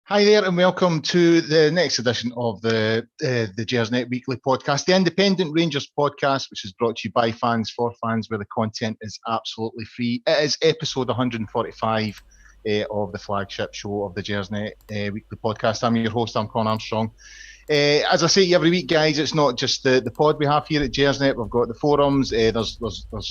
Hi there, and welcome to the next edition of the Gersnet Weekly Podcast, the Independent Rangers podcast, which is brought to you by fans for fans, where the content is absolutely free. It is episode 145 of the flagship show of the Gersnet Weekly Podcast. I'm your host, I'm Colin Armstrong. As I say every week, guys, it's not just the pod we have here at Gersnet. We've got the forums. There's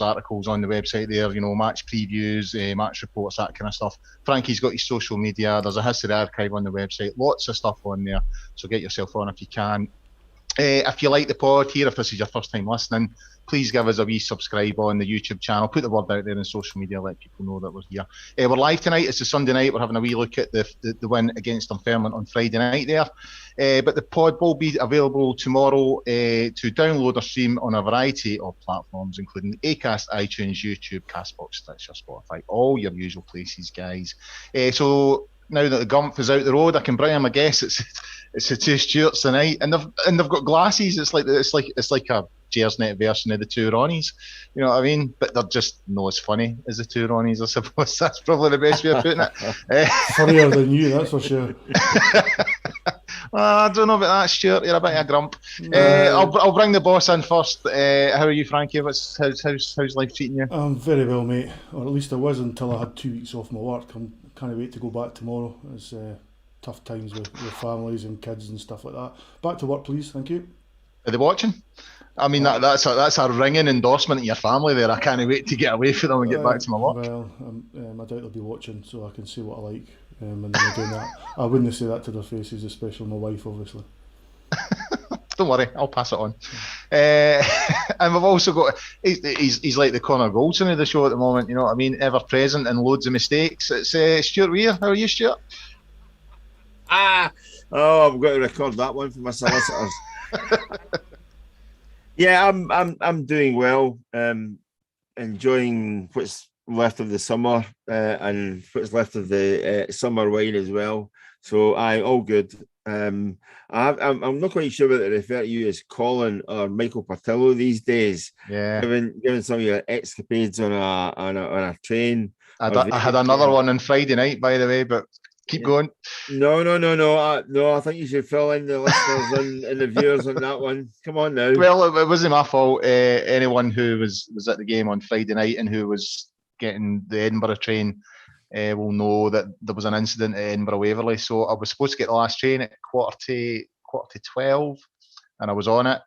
articles on the website there, match previews, match reports, that kind of stuff. Frankie's got his social media. There's a history archive on the website. Lots of stuff on there. So get yourself on if you can. If you like the pod here, if this is your first time listening, please give us a wee subscribe on the YouTube channel. Put the word out there on social media, let people know that we're here. We're live tonight. It's a Sunday night. We're having a wee look at the win against Dunfermline on Friday night there. But the pod will be available tomorrow to download or stream on a variety of platforms, including Acast, iTunes, YouTube, Castbox, Stitcher, Spotify, all your usual places, guys. So now that the Gump is out the road, I can bring him a guest. It's the two Stewarts tonight, and they've got glasses. It's like a Gersnet version of the two Ronnies. You know what I mean? But they're just not as funny as the two Ronnies, I suppose. That's probably the best way of putting it. Funnier than you, that's for sure. I don't know about that, Stuart. You're a bit of a grump. I'll bring the boss in first. How are you, Frankie? How's life treating you? I'm very well, mate. Or at least I was until I had 2 weeks off my work. I can't wait to go back tomorrow. It's tough times with families and kids and stuff like that. Back to work, please. Thank you. Are they watching? I mean, that's a ringing endorsement in your family there. I can't wait to get away from them and get back to my work. Well, I doubt they'll be watching, so I can say what I like when they're doing that. I wouldn't say that to their faces, especially my wife, obviously. Don't worry, I'll pass it on. And we've also got, he's like the Connor Goldson of the show at the moment, you know what I mean? Ever present and loads of mistakes. It's Stewart Weir. How are you, Stewart? I've got to record that one for my solicitors. Yeah, I'm doing well. Enjoying what's left of the summer and what's left of the summer wine as well. So all good. I'm not quite sure whether to refer to you as Colin or Michael Patillo these days. Yeah. Given some of your escapades on a train. I had another one on Friday night, by the way, but keep going. No. I think you should fill in the listeners and the viewers on that one. Come on now. Well, it wasn't my fault. Anyone who was at the game on Friday night and who was getting the Edinburgh train will know that there was an incident at Edinburgh Waverley. So I was supposed to get the last train at quarter to 12, and I was on it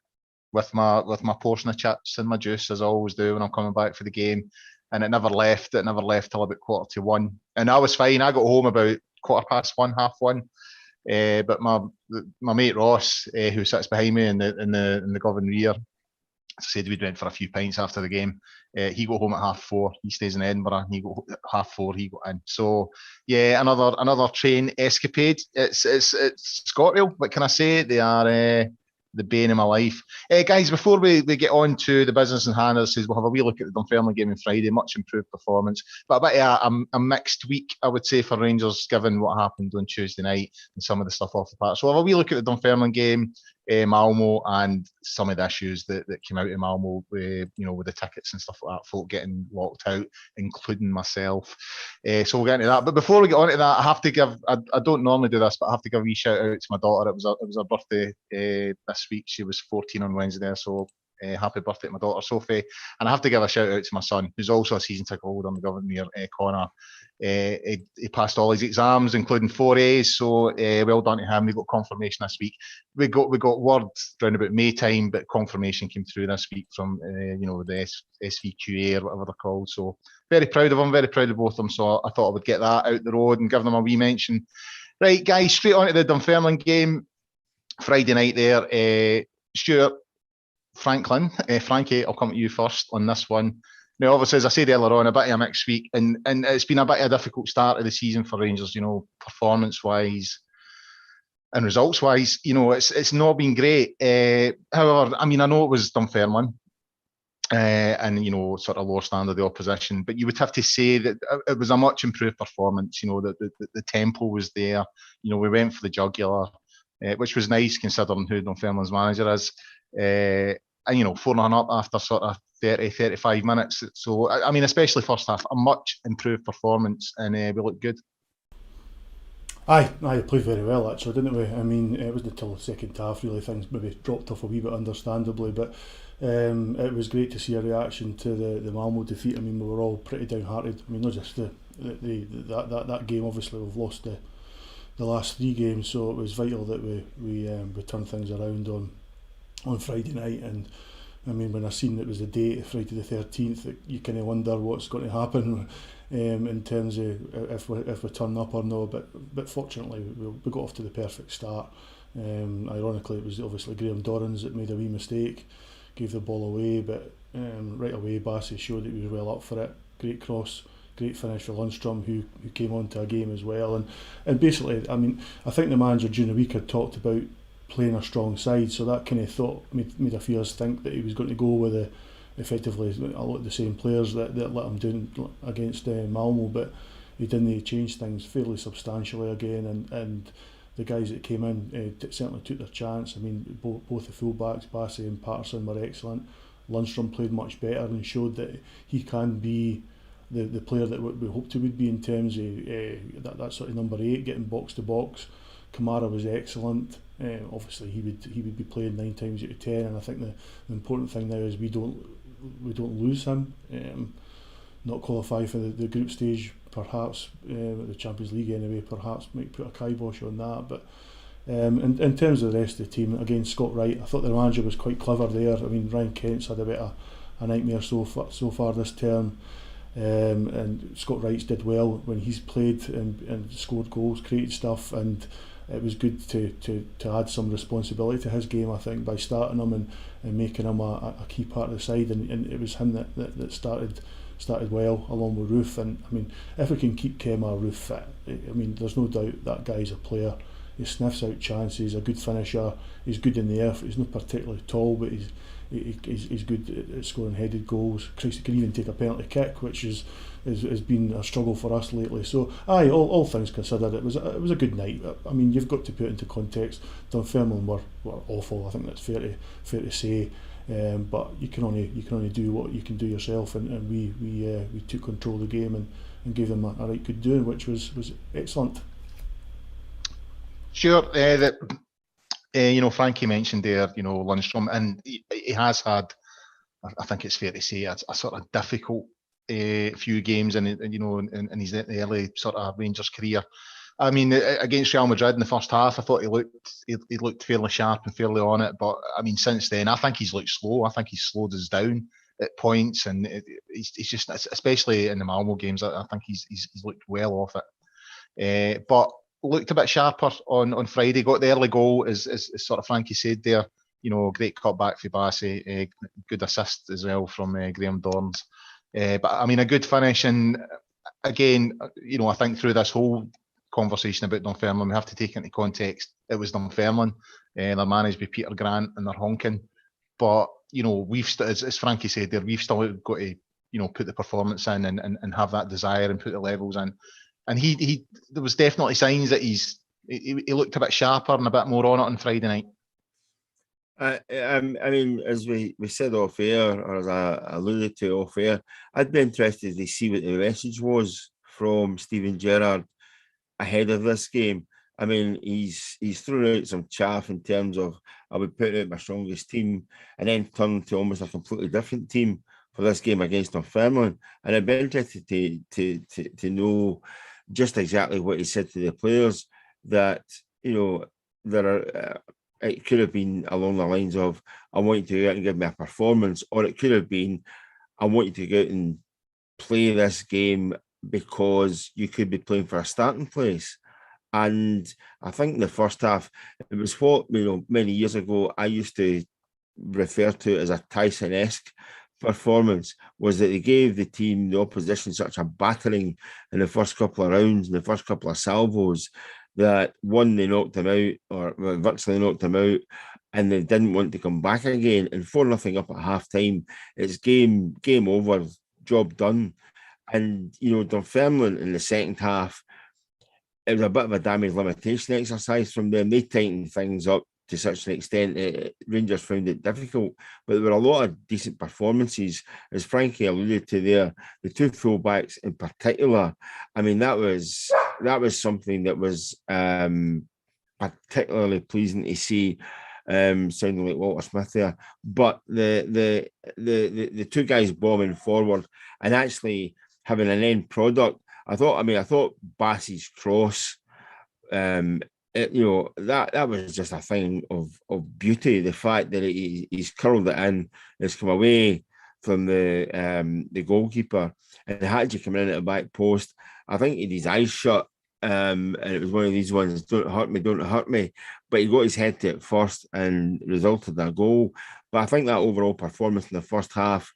with my portion of chips and my juice, as I always do when I'm coming back for the game. And it never left. It never left till about 1:45. And I was fine. I got home about 1:15, 1:30. But my mate Ross, who sits behind me in the Govan rear, said we'd went for a few pints after the game. He got home at 4:30. He stays in Edinburgh. He got at 4:30. He got in. So yeah, another train escapade. It's ScotRail. What can I say? They are the bane of my life. Guys, before we get on to the business in hand, as we'll have a wee look at the Dunfermline game on Friday. Much improved performance, but a bit of a mixed week, I would say, for Rangers, given what happened on Tuesday night and some of the stuff off the park. So we'll have a wee look at the Dunfermline game, Malmo, and some of the issues that came out of Malmo, with the tickets and stuff like that, folk getting locked out, including myself. So we'll get into that. But before we get on to that, I have to give, I don't normally do this, but I have to give a wee shout out to my daughter. It was her birthday this week. She was 14 on Wednesday, so happy birthday to my daughter Sophie. And I have to give a shout out to my son, who's also a season ticket holder on the Governor, Connor. He passed all his exams, including 4 A's, so well done to him. We got confirmation this week. We got word around about May time, but confirmation came through this week from the SVQA or whatever they're called. So very proud of them, very proud of both of them. So I thought I would get that out the road and give them a wee mention. Right, guys, straight on to the Dunfermline game Friday night there. Stuart, Frankie, I'll come to you first on this one. Now, obviously, as I said earlier on, a bit of a mixed week, and it's been a bit of a difficult start of the season for Rangers, performance-wise and results-wise. It's not been great. However, I mean, I know it was Dunfermline, and, sort of lower standard of the opposition, but you would have to say that it was a much improved performance. The tempo was there. We went for the jugular, which was nice considering who Dunfermline's manager is. And 4-0 up after sort of 30-35 minutes. So I mean, especially first half, a much improved performance, and we looked good. Aye, played very well actually, didn't we? I mean, it wasn't until the second half really things maybe dropped off a wee bit, understandably, but it was great to see a reaction to the Malmo defeat. I mean, we were all pretty downhearted. I mean, not just that game. Obviously, we've lost the last 3 games, so it was vital that we turned things around on Friday night. And I mean, when I seen it was the date, Friday the 13th, you kind of wonder what's going to happen in terms of if we turn up or no. But fortunately, we got off to the perfect start. Ironically, it was obviously Graham Dorrans that made a wee mistake, gave the ball away, but right away Bassey showed that he was well up for it. Great cross, great finish for Lundstrom, who came on to a game as well. And basically, I mean, I think the manager during the week had talked about playing a strong side, so that kind of thought made a few of us think that he was going to go with effectively a lot of the same players that let him down against Malmo, but he didn't change things fairly substantially again, and the guys that came in certainly took their chance. I mean, both the full-backs, Bassey and Patterson, were excellent. Lundstrom played much better and showed that he can be the player that we hoped he would be in terms of that sort of number 8, getting box to box. Kamara was excellent. Obviously, he would be playing 9 times out of 10, and I think the important thing now is we don't lose him. Not qualify for the group stage, perhaps the Champions League anyway. Perhaps might put a kibosh on that. But in terms of the rest of the team, again, Scott Wright, I thought the manager was quite clever there. I mean, Ryan Kent's had a bit of a nightmare so far this term. And Scott Wright's did well when he's played and scored goals, created stuff, and it was good to add some responsibility to his game, I think, by starting him and making him a key part of the side, and it was him that started well along with Roof. And I mean, if we can keep Kemar Roof fit, I mean, there's no doubt that guy's a player. He sniffs out chances, a good finisher, he's good in the air, he's not particularly tall, but he's good at scoring headed goals. Christ, he can even take a penalty kick, which has been a struggle for us lately. So all things considered, it was a good night. I mean, you've got to put it into context. Dunfermline were awful. I think that's fair to say. But you can only do what you can do yourself, and we took control of the game and gave them a right good doing, which was excellent. Sure. Frankie mentioned there, Lundstrom, and he has had, I think it's fair to say, a sort of difficult few games in his early sort of Rangers career. I mean, against Real Madrid in the first half, I thought he looked fairly sharp and fairly on it. But I mean, since then, I think he's looked slow. I think he's slowed us down at points, and he's just, especially in the Malmo games, I think he's looked well off it. But looked a bit sharper on Friday. Got the early goal, as sort of Frankie said there. Great cut back for Bassey. Good assist as well from Graham Dorrans. But I mean, a good finish. And again, I think through this whole conversation about Dunfermline, we have to take into context it was Dunfermline. They're managed by Peter Grant and they're honking. But we've as Frankie said there, we've still got to put the performance in and have that desire and put the levels in. And he there was definitely signs that he looked a bit sharper and a bit more on it on Friday night. I mean, as we said off air, or as I alluded to off air, I'd be interested to see what the message was from Steven Gerrard ahead of this game. I mean, he's thrown out some chaff in terms of, I would put out my strongest team and then turn to almost a completely different team for this game against Dunfermline. And I'd be interested to know just exactly what he said to the players, that, there are... it could have been along the lines of, I want you to go out and give me a performance, or it could have been, I want you to go out and play this game because you could be playing for a starting place. And I think the first half, it was what, many years ago, I used to refer to it as a Tyson-esque performance, was that they gave the team, the opposition, such a battering in the first couple of rounds, in the first couple of salvos, that one, they knocked them out, or virtually knocked them out, and they didn't want to come back again. And 4-0 up at half time, it's game over, job done. And Dunfermline in the second half, it was a bit of a damage limitation exercise from them. They tightened things up to such an extent that Rangers found it difficult. But there were a lot of decent performances, as Frankie alluded to there. The two fullbacks in particular, I mean, that was something that was particularly pleasing to see. Sounding like Walter Smith there, but the two guys bombing forward and actually having an end product. I thought Bassey's cross, that was just a thing of beauty. The fact that he's curled it in, it's come away from the goalkeeper, and Hadji coming in at the back post. I think he had his eyes shut. And it was one of these ones, don't hurt me. But he got his head to it first and resulted in a goal. But I think that overall performance in the first half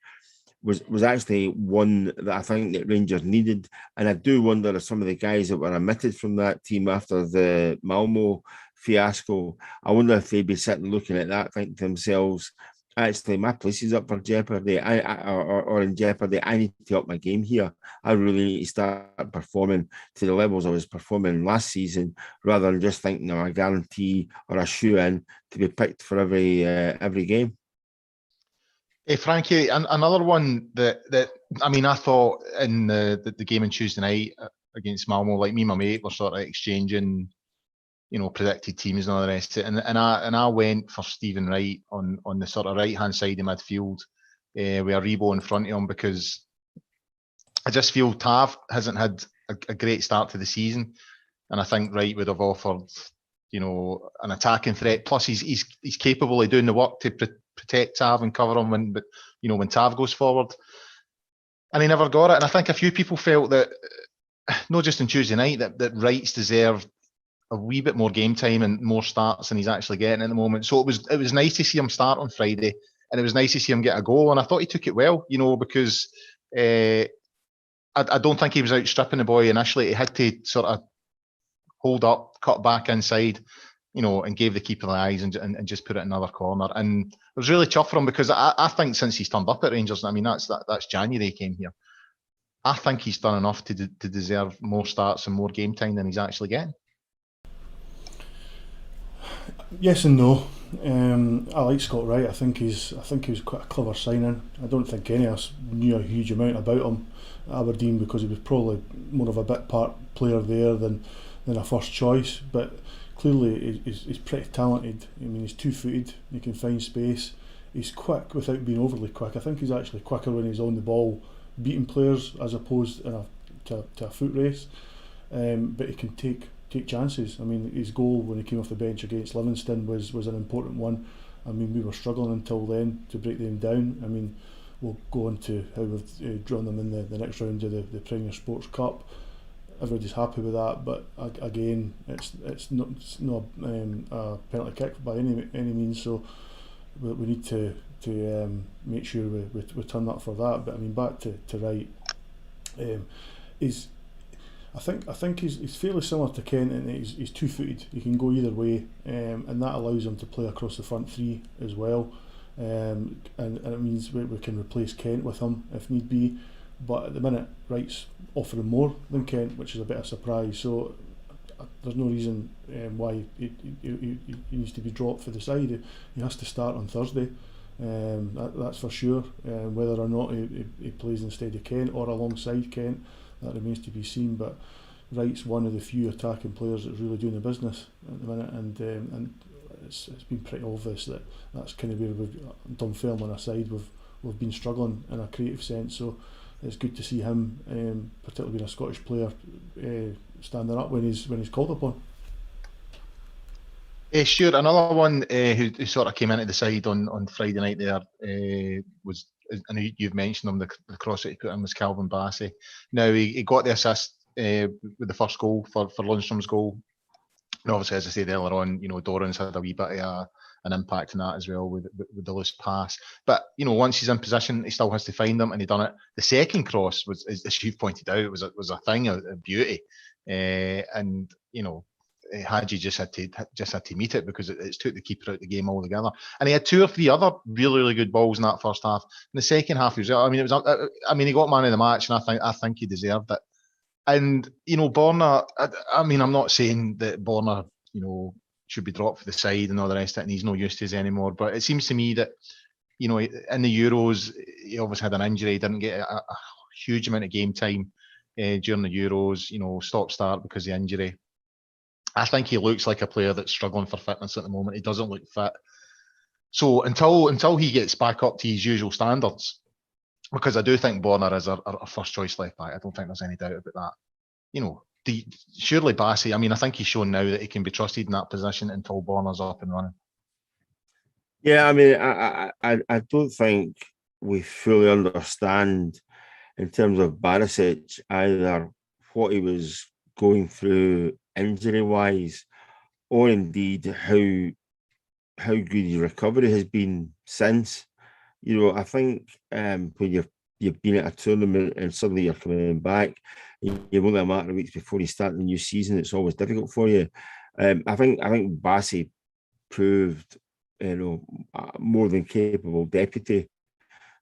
was actually one that I think that Rangers needed. And I do wonder if some of the guys that were omitted from that team after the Malmo fiasco, I wonder if they'd be sitting looking at that, thinking to themselves, actually, my place is up for jeopardy, or in jeopardy. I need to up my game here. I really need to start performing to the levels I was performing last season, rather than just thinking of a guarantee or a shoe-in to be picked for every game. Hey, Frankie, another one that I mean, I thought in the game on Tuesday night against Malmo, like me and my mate were sort of exchanging, predicted teams and all the rest of it. And I went for Stephen Wright on the sort of right-hand side of midfield with Aribo in front of him, because I just feel Tav hasn't had a great start to the season. And I think Wright would have offered, an attacking threat. Plus, he's capable of doing the work to protect Tav and cover him when Tav goes forward. And he never got it. And I think a few people felt that, not just on Tuesday night, that Wright's deserved a wee bit more game time and more starts than he's actually getting at the moment. So it was nice to see him start on Friday, and it was nice to see him get a goal. And I thought he took it well, because I don't think he was outstripping the boy initially. He had to sort of hold up, cut back inside, and gave the keeper the eyes and just put it in another corner. And it was really tough for him, because I think since he's turned up at Rangers, I mean, that's January he came here, I think he's done enough to deserve more starts and more game time than he's actually getting. Yes and no. I like Scott Wright. I think he was quite a clever signing. I don't think any of us knew a huge amount about him at Aberdeen, because he was probably more of a bit part player there than a first choice. But clearly he's pretty talented. I mean, he's 2-footed. He can find space. He's quick without being overly quick. I think he's actually quicker when he's on the ball, beating players, as opposed to a foot race. But he can take chances. I mean, his goal when he came off the bench against Livingston was an important one. I mean, we were struggling until then to break them down. I mean, we'll go on to how we've drawn them in the next round of the Premier Sports Cup. Everybody's happy with that, but again, it's not a penalty kick by any means. So we need to make sure we turn up for that. But I mean, back to Wright, I think he's fairly similar to Kent, and he's 2-footed. He can go either way, and that allows him to play across the front three as well. And it means we can replace Kent with him if need be. But at the minute, Wright's offering more than Kent, which is a bit of a surprise. So there's no reason why he needs to be dropped for the side. He has to start on Thursday. That's for sure. Whether or not he plays instead of Kent or alongside Kent, that remains to be seen. But Wright's one of the few attacking players that's really doing the business at the minute, and it's been pretty obvious that's kind of where we've Dunfermline aside, we've been struggling in a creative sense. So it's good to see him, particularly being a Scottish player, standing up when he's called upon. Sure. Another one who sort of came into the side on Friday night there was, I know you've mentioned him, the cross that he put in was Calvin Bassey. Now, he got the assist with the first goal for Lundstrom's goal. And obviously, as I said earlier on, Doran's had a wee bit of an impact in that as well with the loose pass. But, once he's in position, he still has to find them, and he done it. The second cross was, as you've pointed out, was a thing of beauty. And, Hadji just had to meet it, because it's took the keeper out of the game altogether. And he had 2 or 3 other really, really good balls in that first half. In the second half, he was. He got man of the match, and I think he deserved it. And Borna. I'm not saying that Borna, should be dropped for the side and all the rest of it, and he's no use to us anymore. But it seems to me that, you know, in the Euros, he obviously had an injury, he didn't get a huge amount of game time during the Euros, you know, stop-start because of the injury. I think he looks like a player that's struggling for fitness at the moment. He doesn't look fit. So until he gets back up to his usual standards, because I do think Borna is our first choice left back. I don't think there's any doubt about that. You know, surely Bassey, I mean, I think he's shown now that he can be trusted in that position until Borna's up and running. Yeah, I mean, I don't think we fully understand in terms of Barisic either what he was going through injury-wise, or indeed how good his recovery has been since. You know, I think when you've been at a tournament and suddenly you're coming back, you've only a matter of weeks before you start the new season. It's always difficult for you. I think Bassey proved, you know, a more than capable deputy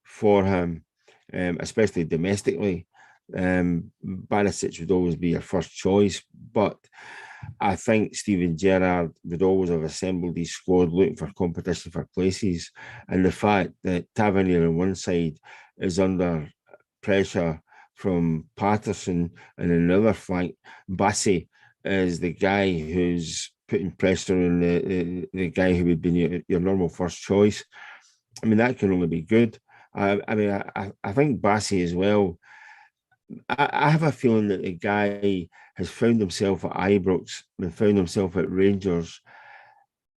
for him, especially domestically. Barisic would always be your first choice, but I think Steven Gerrard would always have assembled his squad looking for competition for places, and the fact that Tavernier on one side is under pressure from Patterson, and on the other flank, Bassey is the guy who's putting pressure on the guy who would be your normal first choice. I mean, that can only be good. I think Bassey as well. I have a feeling that the guy has found himself at Ibrox and found himself at Rangers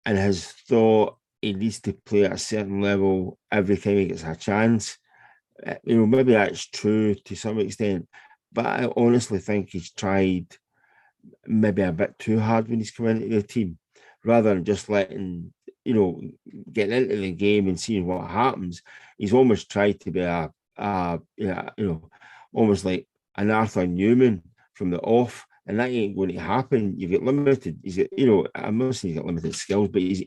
and has thought he needs to play at a certain level every time he gets a chance. You know, maybe that's true to some extent, but I honestly think he's tried maybe a bit too hard when he's come into the team, rather than just letting, you know, getting into the game and seeing what happens. He's almost tried to be almost like an Arthur Newman from the off, and that ain't going to happen. You've got limited. I'm not saying he's got limited skills, but he's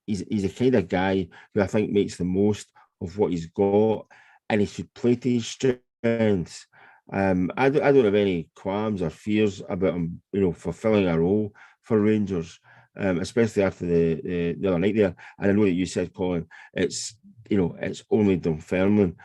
the kind of guy who I think makes the most of what he's got, and he should play to his strengths. I don't have any qualms or fears about him, you know, fulfilling a role for Rangers, especially after the other night there. And I know that you said, Colin, it's only Dunfermline.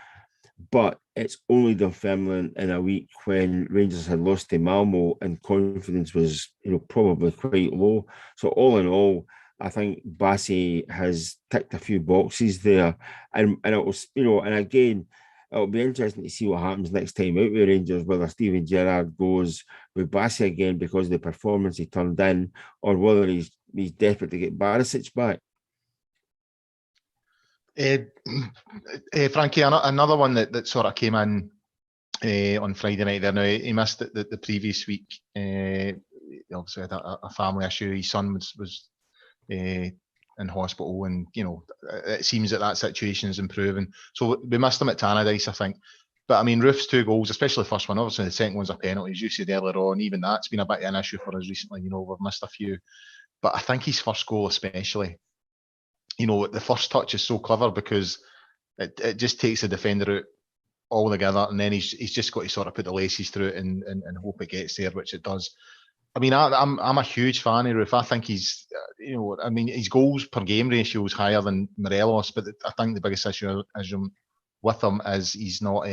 But it's only Dunfermline in a week when Rangers had lost to Malmo and confidence was, you know, probably quite low. So all in all, I think Bassey has ticked a few boxes there, and it was, you know, and again, it'll be interesting to see what happens next time out with Rangers, whether Steven Gerrard goes with Bassey again because of the performance he turned in, or whether he's desperate to get Barisic back. Frankie, another one that sort of came in on Friday night there. Now, he missed it the previous week. He obviously had a family issue. His son was in hospital, and, you know, it seems that situation is improving. So we missed him at Tannadice, I think. But I mean, Roof's 2 goals, especially the first one, obviously the second one's a penalty, as you said earlier on. Even that's been a bit of an issue for us recently. You know, we've missed a few. But I think his first goal especially, you know, the first touch is so clever because it just takes the defender out altogether, and then he's just got to sort of put the laces through it and hope it gets there, which it does. I mean, I'm a huge fan of Roof. I think he's, you know, I mean, his goals per game ratio is higher than Morelos, but I think the biggest issue with him is he's not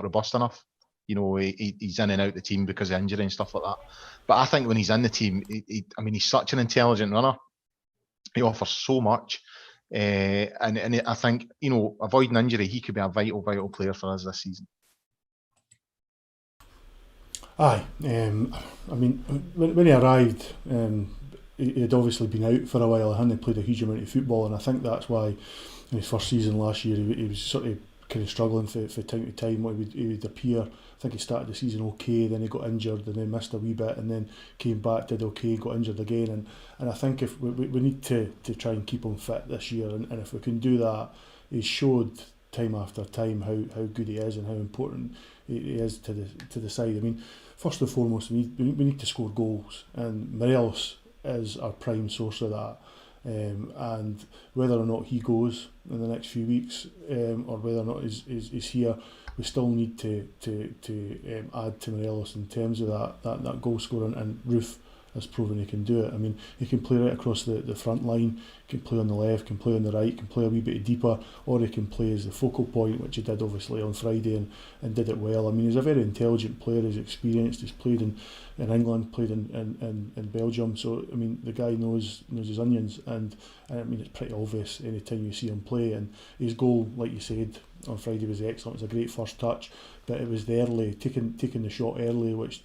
robust enough. You know, he's in and out the team because of injury and stuff like that. But I think when he's in the team, he's such an intelligent runner. He offers so much. And I think, you know, avoiding injury, he could be a vital player for us this season. Aye, I mean, when he arrived, he had obviously been out for a while. He hadn't played a huge amount of football, and I think that's why in his first season last year he was sort of kind of struggling for time to time. He would appear. I think he started the season okay, then he got injured and then missed a wee bit, and then came back, did okay, got injured again. And I think if we need to try and keep him fit this year, and if we can do that, he's showed time after time how good he is and how important he is to the side. I mean, first and foremost, we need to score goals, and Morelos is our prime source of that. And whether or not he goes in the next few weeks, or whether or not he's here, we still need to add to Morelos in terms of that goal scoring. And Roof has proven he can do it. I mean, he can play right across the front line, he can play on the left, can play on the right, can play a wee bit deeper, or he can play as the focal point, which he did obviously on Friday and did it well. I mean, he's a very intelligent player, he's experienced, he's played in England, played in Belgium, so I mean, the guy knows his onions, and I mean, it's pretty obvious any time you see him play. And his goal, like you said, on Friday was excellent. It was a great first touch, but it was the early, taking the shot early, which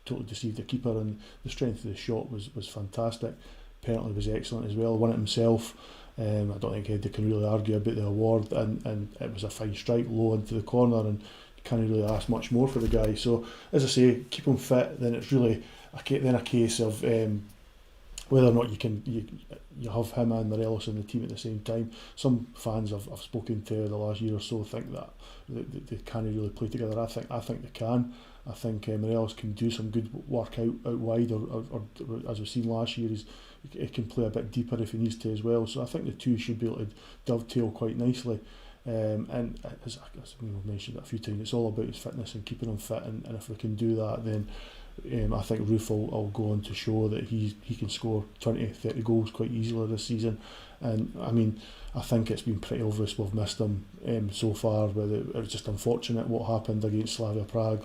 totally deceived the keeper, and the strength of the shot was fantastic. Penalty was excellent as well, won it himself. I don't think Eddie can really argue about the award, and it was a fine strike low into the corner, and you can't really ask much more for the guy. So as I say, keep him fit, then it's really a case of whether or not you have him and Morelos in the team at the same time. Some fans I've spoken to the last year or so think that they can't really play together. I think they can. I think Morelos can do some good work out wide, or as we've seen last year, he can play a bit deeper if he needs to as well. So I think the two should be able to dovetail quite nicely. And as we've mentioned it a few times, it's all about his fitness and keeping him fit. And if we can do that, then I think Roof will go on to show that he can score 20-30 goals quite easily this season. And I mean, I think it's been pretty obvious we've missed him so far. But it was just unfortunate what happened against Slavia Prague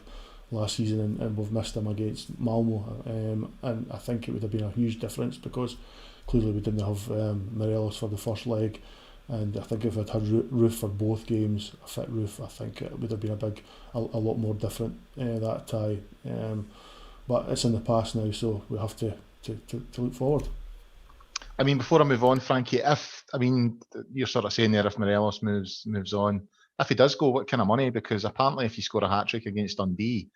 last season, and we've missed him against Malmo. And I think it would have been a huge difference, because clearly we didn't have Morelos for the first leg. And I think if I'd had Roof for both games, a fit Roof, I think it would have been a lot more different, that tie. But it's in the past now, so we have to look forward. I mean, before I move on, Frankie, you're sort of saying there, if Morelos moves on, if he does go, what kind of money? Because apparently if you score a hat-trick against Dundee,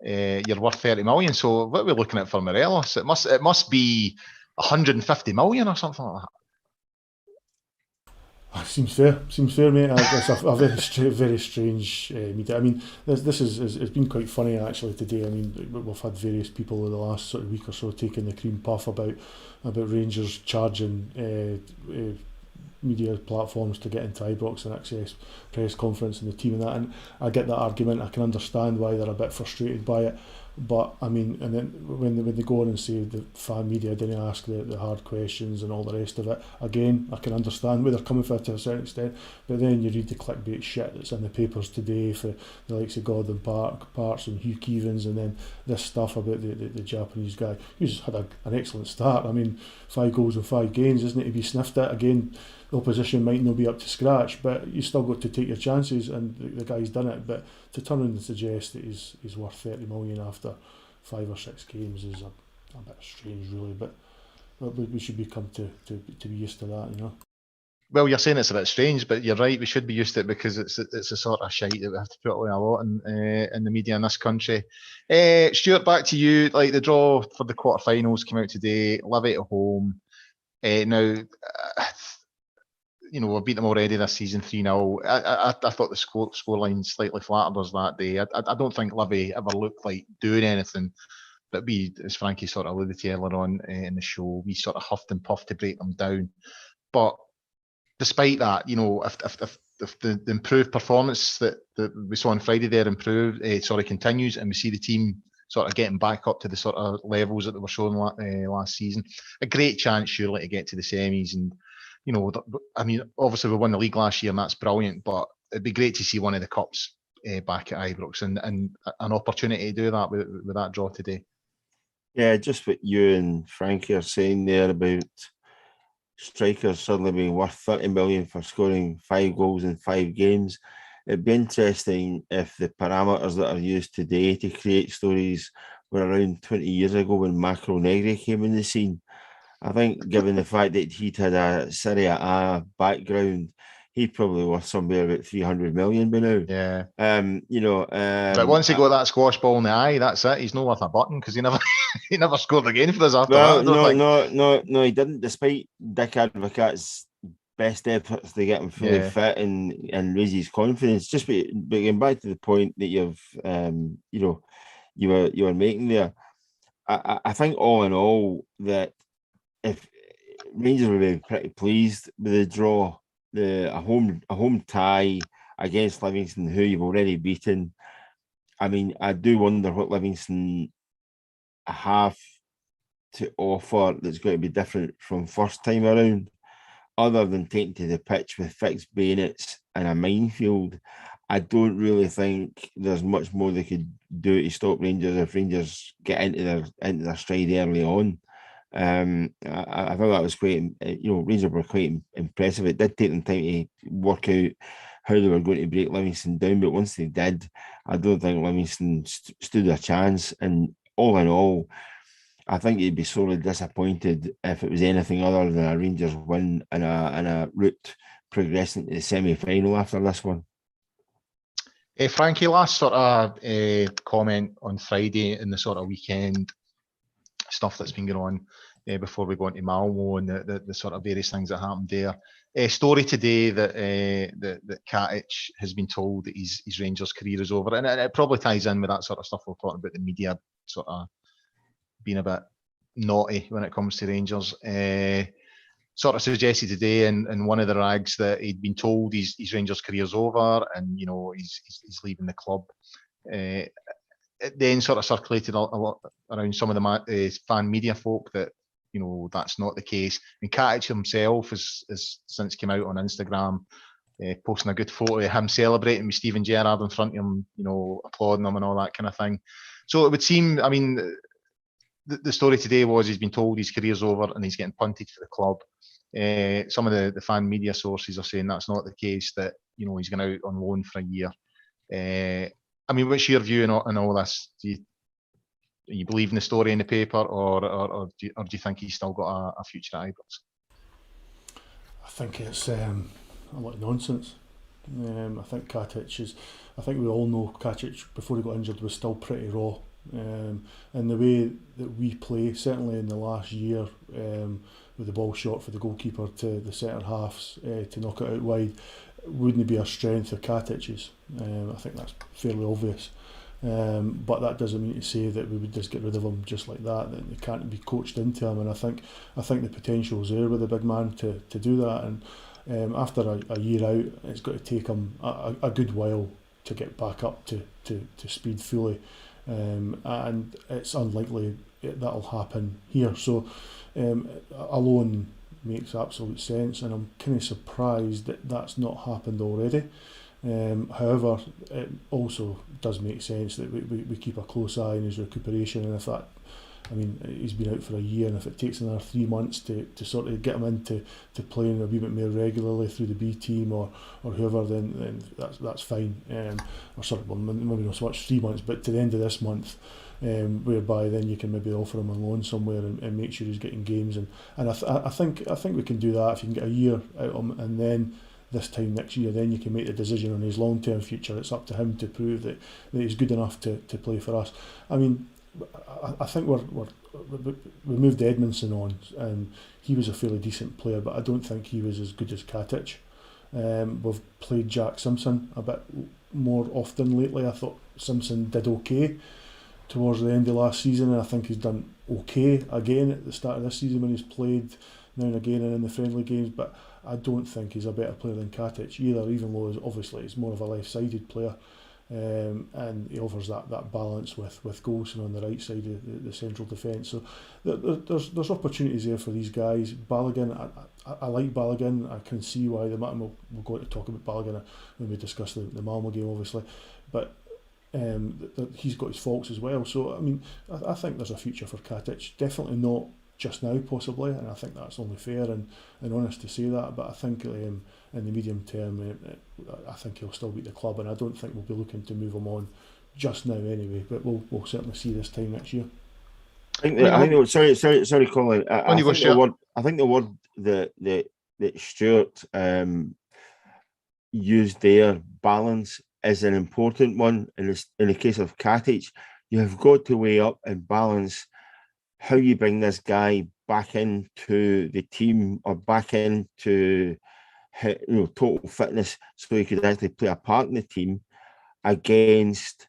you're worth 30 million. So what are we looking at for Morelos? It must be 150 million or something like that. Seems fair, mate. It's a very strange media. I mean, this is it's been quite funny actually today. I mean, we've had various people in the last sort of week or so taking the cream puff about Rangers charging media platforms to get into Ibrox and access press conference and the team and that. And I get that argument. I can understand why they're a bit frustrated by it. But I mean, and then when they go on and say the fan media didn't ask the hard questions and all the rest of it, again, I can understand where they're coming from to a certain extent. But then you read the clickbait shit that's in the papers today for the likes of Gordon Parks and Hugh Keevins, and then this stuff about the Japanese guy who's had an excellent start. I mean, 5 goals and 5 games, isn't it, to be sniffed at? Again, the opposition might not be up to scratch, but you still got to take your chances, and the guy's done it. But to turn around and suggest that he's worth 30 million after 5 or 6 games is a bit strange, really. But we should become to be used to that, you know. Well, you're saying it's a bit strange, but you're right. We should be used to it, because it's a sort of shite that we have to put away a lot in the media in this country. Stewart, back to you. Like, the draw for the quarterfinals came out today. Livy at home. Now, we've beat them already this season 3-0. I thought the scoreline slightly flattered us that day. I don't think Livy ever looked like doing anything, but we, as Frankie sort of alluded to earlier on in the show, we sort of huffed and puffed to break them down. But despite that, if the improved performance that we saw on Friday there continues, and we see the team sort of getting back up to the sort of levels that they were showing last season, a great chance surely to get to the semis. And I mean, obviously we won the league last year, and that's brilliant, but it'd be great to see one of the cups back at Ibrox, and an opportunity to do that with that draw today. Yeah, just what you and Frankie are saying there about strikers suddenly being worth 30 million for scoring 5 goals in 5 games. It'd be interesting if the parameters that are used today to create stories were around 20 years ago when Macro Negri came in the scene. I think, given the fact that he'd had a Serie A background, he'd probably worth somewhere about 300 million by now. Yeah. But once he got that squash ball in the eye, that's it. He's not worth a button, because he never scored again for us after that. No, he didn't. Despite Dick Advocaat's best efforts to get him fully fit and raise his confidence. Just getting back to the point that you were making there. I think all in all that, if Rangers would be pretty pleased with the draw, a home tie against Livingston, who you've already beaten. I mean, I do wonder what Livingston have to offer that's going to be different from first time around, other than taking to the pitch with fixed bayonets and a minefield. I don't really think there's much more they could do to stop Rangers if Rangers get into their stride early on. I thought that was quite, Rangers were quite impressive. It did take them time to work out how they were going to break Livingston down, but once they did, I don't think Livingston stood a chance. And all in all, I think you'd be sorely disappointed if it was anything other than a Rangers win and a route progressing to the semi-final after this one. Frankie, last sort of comment on Friday and the sort of weekend stuff that's been going on before we go into Malmo and the sort of various things that happened there. Story today that Katic has been told that his Rangers career is over, and it probably ties in with that sort of stuff we're talking about, the media sort of being a bit naughty when it comes to Rangers. Sort of suggested today in one of the rags that he'd been told his Rangers career's over and he's leaving the club. It then sort of circulated a lot around some of the fan media folk that that's not the case. And Katic himself has since come out on Instagram posting a good photo of him celebrating with Steven Gerrard in front of him, applauding him and all that kind of thing. So it would seem, the story today was he's been told his career's over and he's getting punted for the club. Some of the fan media sources are saying that's not the case, that he's going out on loan for a year. What's your view on all this? Do you believe in the story in the paper, or do you think he's still got a future at Ibrox? I think it's a lot of nonsense. I think we all know Katic before he got injured was still pretty raw. And the way that we play, certainly in the last year, with the ball shot for the goalkeeper to the centre halves to knock it out wide, wouldn't be a strength of Katic's. I think that's fairly obvious. But that doesn't mean to say that we would just get rid of him just like that it can't be coached into him. And I think the potential is there with the big man to do that. And after a year out, it's got to take him a good while to get back up to speed fully. And it's unlikely that'll happen here. So a loan makes absolute sense, and I'm kind of surprised that that's not happened already. However, it also does make sense that we keep a close eye on his recuperation, and if that, he's been out for a year, and if it takes another 3 months to sort of get him into playing a wee bit more regularly through the B team or whoever, then that's fine. Maybe not so much 3 months, but to the end of this month, whereby then you can maybe offer him on loan somewhere and make sure he's getting games, and I think we can do that if you can get a year out of him, and then this time next year, then you can make the decision on his long-term future. It's up to him to prove that he's good enough to play for us. I think we moved Edmondson on, and he was a fairly decent player, but I don't think he was as good as Katic. We've played Jack Simpson a bit more often lately. I thought Simpson did okay towards the end of last season, and I think he's done okay again at the start of this season when he's played now and again and in the friendly games, but I don't think he's a better player than Katic either, even though obviously he's more of a left-sided player. And he offers that balance with Golson on the right side of the central defence. So there's opportunities there for these guys. Balogun, I like Balogun. I can see why we'll go to talk about Balogun when we discuss the Malmo game, obviously, but he's got his faults as well. So I think there's a future for Katic. Definitely not just now, possibly, and I think that's only fair and honest to say that. But I think in the medium term, I think he'll still beat the club, and I don't think we'll be looking to move him on just now anyway. But we'll certainly see this time next year. Sorry, Colin. I think the word that Stewart used there, balance, is an important one. In the case of Katic, you have got to weigh up and balance how you bring this guy back into the team or back into total fitness so he could actually play a part in the team, against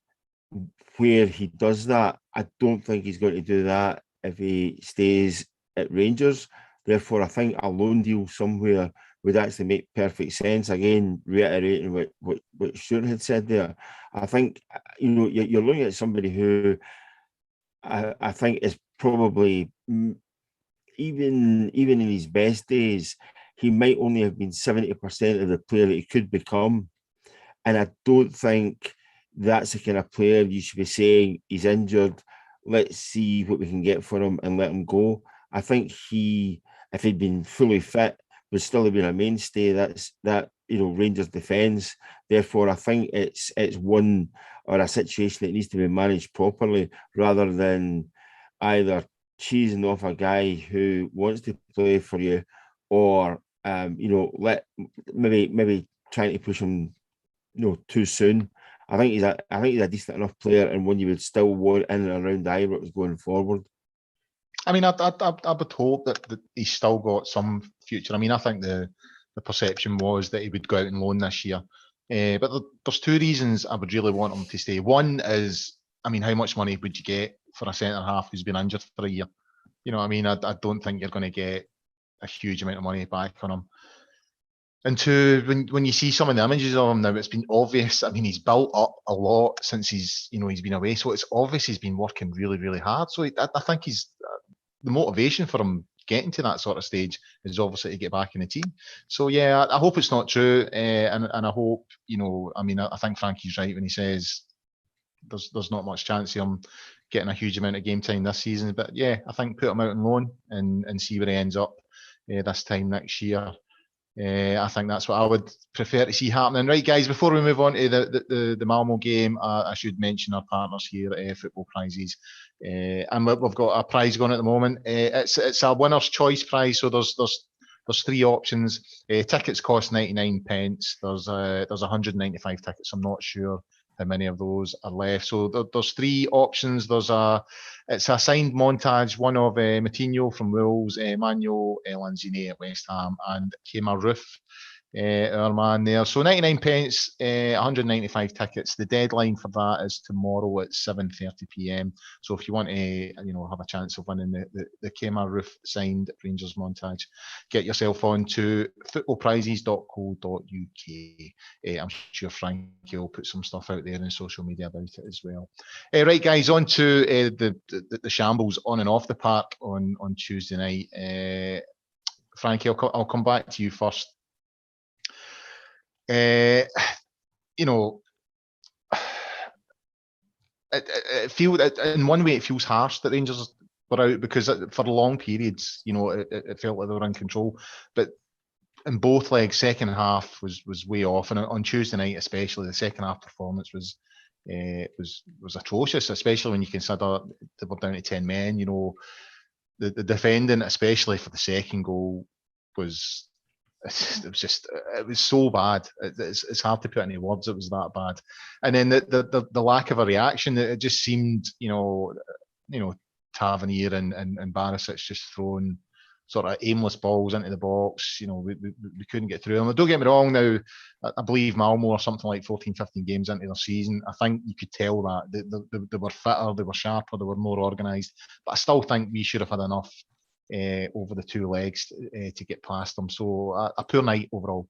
where he does that. I don't think he's going to do that if he stays at Rangers. Therefore, I think a loan deal somewhere would actually make perfect sense. Again, reiterating what Stuart had said there, I think you're looking at somebody who I think is probably even in his best days, he might only have been 70% of the player that he could become. And I don't think that's the kind of player you should be saying he's injured, let's see what we can get for him and let him go. I think if he'd been fully fit, would still have been a mainstay. That Rangers defence. Therefore, I think it's one or a situation that needs to be managed properly, rather than either cheesing off a guy who wants to play for you, or let maybe trying to push him too soon. I think he's a decent enough player, and one you would still want in and around the Ibrox going forward. I mean, I would hope that he's still got some future. I mean, I think the perception was that he would go out on loan this year. But there's two reasons I would really want him to stay. One is, I mean, how much money would you get for a centre-half who's been injured for a year? You know what I mean? I don't think you're going to get a huge amount of money back on him. And two, when you see some of the images of him now, it's been obvious. I mean, he's built up a lot since he's been away. So it's obvious he's been working really, really hard. So I think the motivation for him getting to that sort of stage is obviously to get back in the team. So yeah, I hope it's not true, and I hope I think Frankie's right when he says there's not much chance of him getting a huge amount of game time this season. But yeah, I think put him out on loan and see where he ends up this time next year. I think that's what I would prefer to see happening. Right, guys, before we move on to the Malmo game, I should mention our partners here at Football Prizes. And we've got a prize going at the moment. It's a winner's choice prize, so there's three options. Tickets cost 99 pence. There's 195 tickets. I'm not sure how many of those are left. So there's three options. It's a signed montage, one of Moutinho from Wolves, Manuel Lanzini at West Ham, and Kemar Roof, our man there. So 99 pence, 195 tickets. The deadline for that is tomorrow at 7:30 p.m. So if you want to, have a chance of winning the Kemar Roof signed Rangers montage, get yourself on to footballprizes.co.uk. I'm sure Frankie will put some stuff out there in social media about it as well. Right, guys, on to the shambles on and off the park on Tuesday night. Frankie, I'll come back to you first. It in one way it feels harsh that Rangers were out, because for long periods, it felt like they were in control. But in both legs, second half was way off, and on Tuesday night especially, the second half performance was atrocious, especially when you consider they were down to 10 men. The defending, especially for the second goal, was. It was so bad. It's hard to put any words. It was that bad. And then the lack of a reaction. It just seemed, Tavernier and Barisic just throwing sort of aimless balls into the box. We couldn't get through them. Don't get me wrong. Now, I believe Malmo are something like 14, 15 games into their season. I think you could tell that they were fitter, they were sharper, they were more organised. But I still think we should have had enough over the two legs to get past them. So a poor night overall.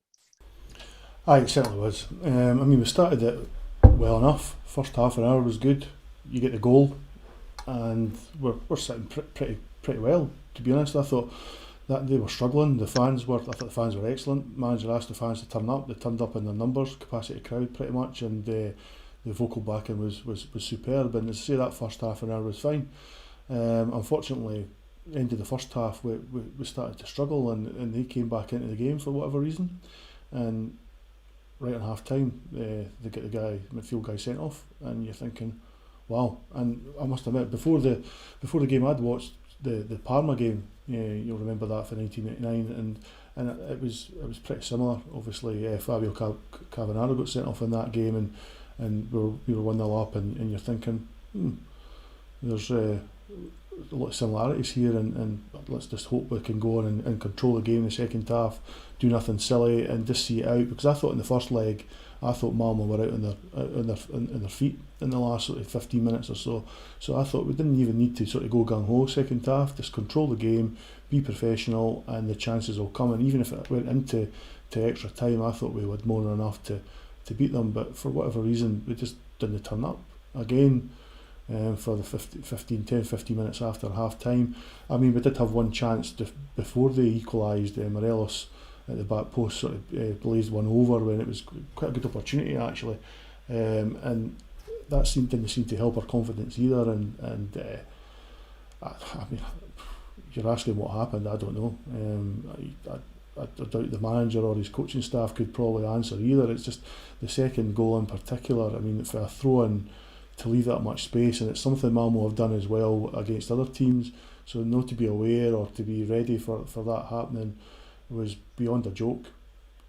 Aye, it certainly was. We started it well enough. First half an hour was good. You get the goal, and we're sitting pretty well. To be honest, I thought that they were struggling. I thought the fans were excellent. Manager asked the fans to turn up. They turned up in their numbers, capacity crowd pretty much, and the vocal backing was superb. And to say that first half an hour was fine. Unfortunately, end of the first half we started to struggle, and they came back into the game for whatever reason, and right on half time they get the midfield guy sent off, and you're thinking, wow. And I must admit, before the game I'd watched the Parma game. You'll remember that for 1989, and it was pretty similar. Obviously Fabio Cannavaro got sent off in that game, and we were 1-0 up, and you're thinking there's a lot of similarities here, and let's just hope we can go on and control the game in the second half, do nothing silly, and just see it out. Because I thought in the first leg, Malmo were out on their feet in the last sort of 15 minutes or so. So I thought we didn't even need to sort of go gung ho second half. Just control the game, be professional, and the chances will come. And even if it went into extra time, I thought we would more than enough to beat them. But for whatever reason, we just didn't turn up again. for the 10-15 minutes after half time. I mean, we did have one chance before they equalised. Morelos at the back post sort of blazed one over when it was quite a good opportunity actually, and that didn't seem to help our confidence either. And I mean, you're asking what happened. I don't know. I doubt the manager or his coaching staff could probably answer either. It's just the second goal in particular. I mean, for a throw in to leave that much space, and it's something Malmo have done as well against other teams. So not to be aware or to be ready for that happening was beyond a joke,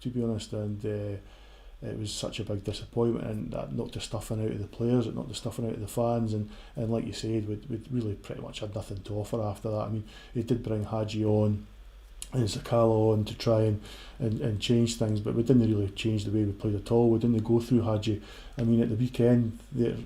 to be honest. And it was such a big disappointment, and that knocked the stuffing out of the players, it knocked the stuffing out of the fans, and like you said, we'd really pretty much had nothing to offer after that. I mean, it did bring Hadji on and Sakala on to try and change things, but we didn't really change the way we played at all. We didn't go through Hadji. I mean, at the weekend,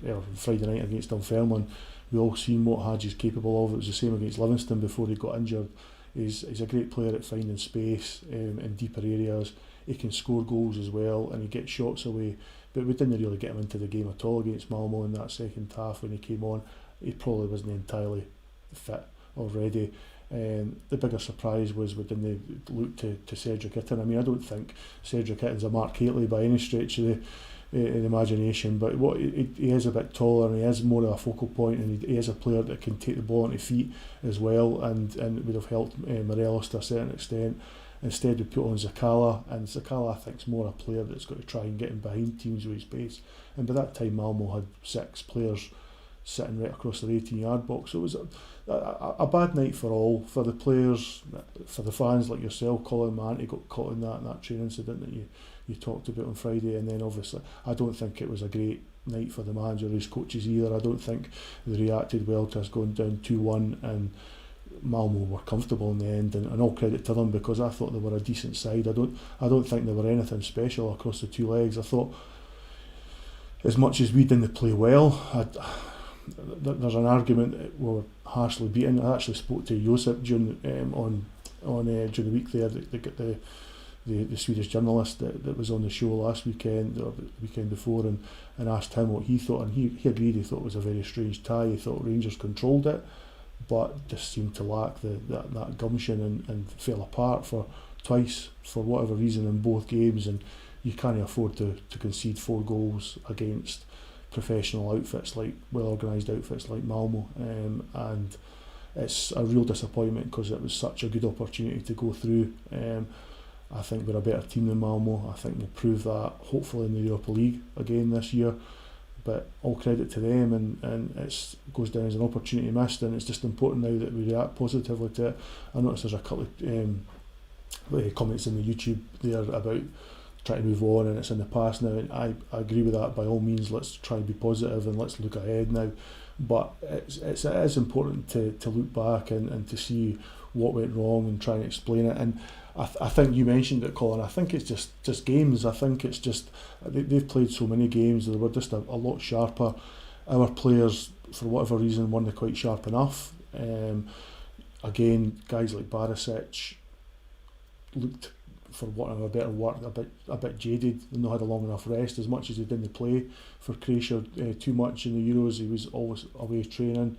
or Friday night against Dunfermline, we all seen what Hadji's capable of. It was the same against Livingston before he got injured. He's a great player at finding space in deeper areas. He can score goals as well, and he gets shots away, but we didn't really get him into the game at all against Malmo in that second half. When he came on, he probably wasn't entirely fit already. The bigger surprise was we didn't look to Cedric Itten. I mean, I don't think Cedric Itten's a Mark Hateley by any stretch of the imagination, but he is a bit taller and he is more of a focal point, and he is a player that can take the ball on his feet as well, and would have helped Morelos to a certain extent. Instead we put on Sakala, and Sakala I think is more a player that's got to try and get in behind teams with his pace, and by that time Malmo had 6 players sitting right across their 18-yard box. So it was a bad night for all, for the players, for the fans like yourself. Colin Manty got caught in that train incident that you talked about on Friday, and then obviously I don't think it was a great night for the manager or his coaches either. I don't think they reacted well to us going down 2-1, and Malmo were comfortable in the end, and all credit to them, because I thought they were a decent side. I don't think they were anything special across the two legs. I thought, as much as we didn't play well, there's an argument that we were harshly beaten. I actually spoke to Josip during during the week there, the Swedish journalist that was on the show last weekend or the weekend before, and asked him what he thought, and he agreed. He thought it was a very strange tie. He thought Rangers controlled it, but just seemed to lack that gumption and fell apart for twice for whatever reason in both games. And you can't afford to concede 4 goals against professional outfits, like well organised outfits like Malmo, and it's a real disappointment because it was such a good opportunity to go through. I think we're a better team than Malmo. I think we'll prove that hopefully in the Europa League again this year, but all credit to them, and it goes down as an opportunity missed, and it's just important now that we react positively to it. I noticed there's a couple of comments in the YouTube there about trying to move on and it's in the past now, and I agree with that. By all means, let's try and be positive and let's look ahead now, but it is important to look back and to see what went wrong and try and explain it. And I think you mentioned it, Colin. I think it's just games. I think it's just they've played so many games, they were just a lot sharper. Our players, for whatever reason, weren't quite sharp enough. Again, guys like Barisic looked, for want of a better word, a bit jaded. They not had a long enough rest. As much as he didn't play for Croatia too much in the Euros, he was always away training.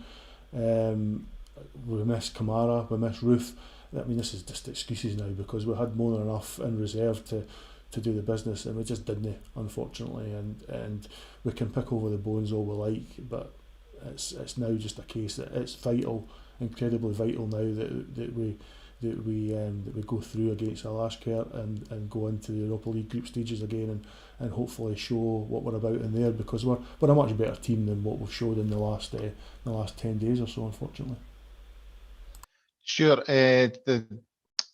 We miss Kamara, we miss Roof. I mean, this is just excuses now, because we had more than enough in reserve to do the business, and we just didn't, unfortunately. And we can pick over the bones all we like, but it's now just a case that it's vital, incredibly vital now that we go through against Alaska and go into the Europa League group stages again, and hopefully show what we're about in there, because we're a much better team than what we've showed in the last 10 days or so, unfortunately. Sure. As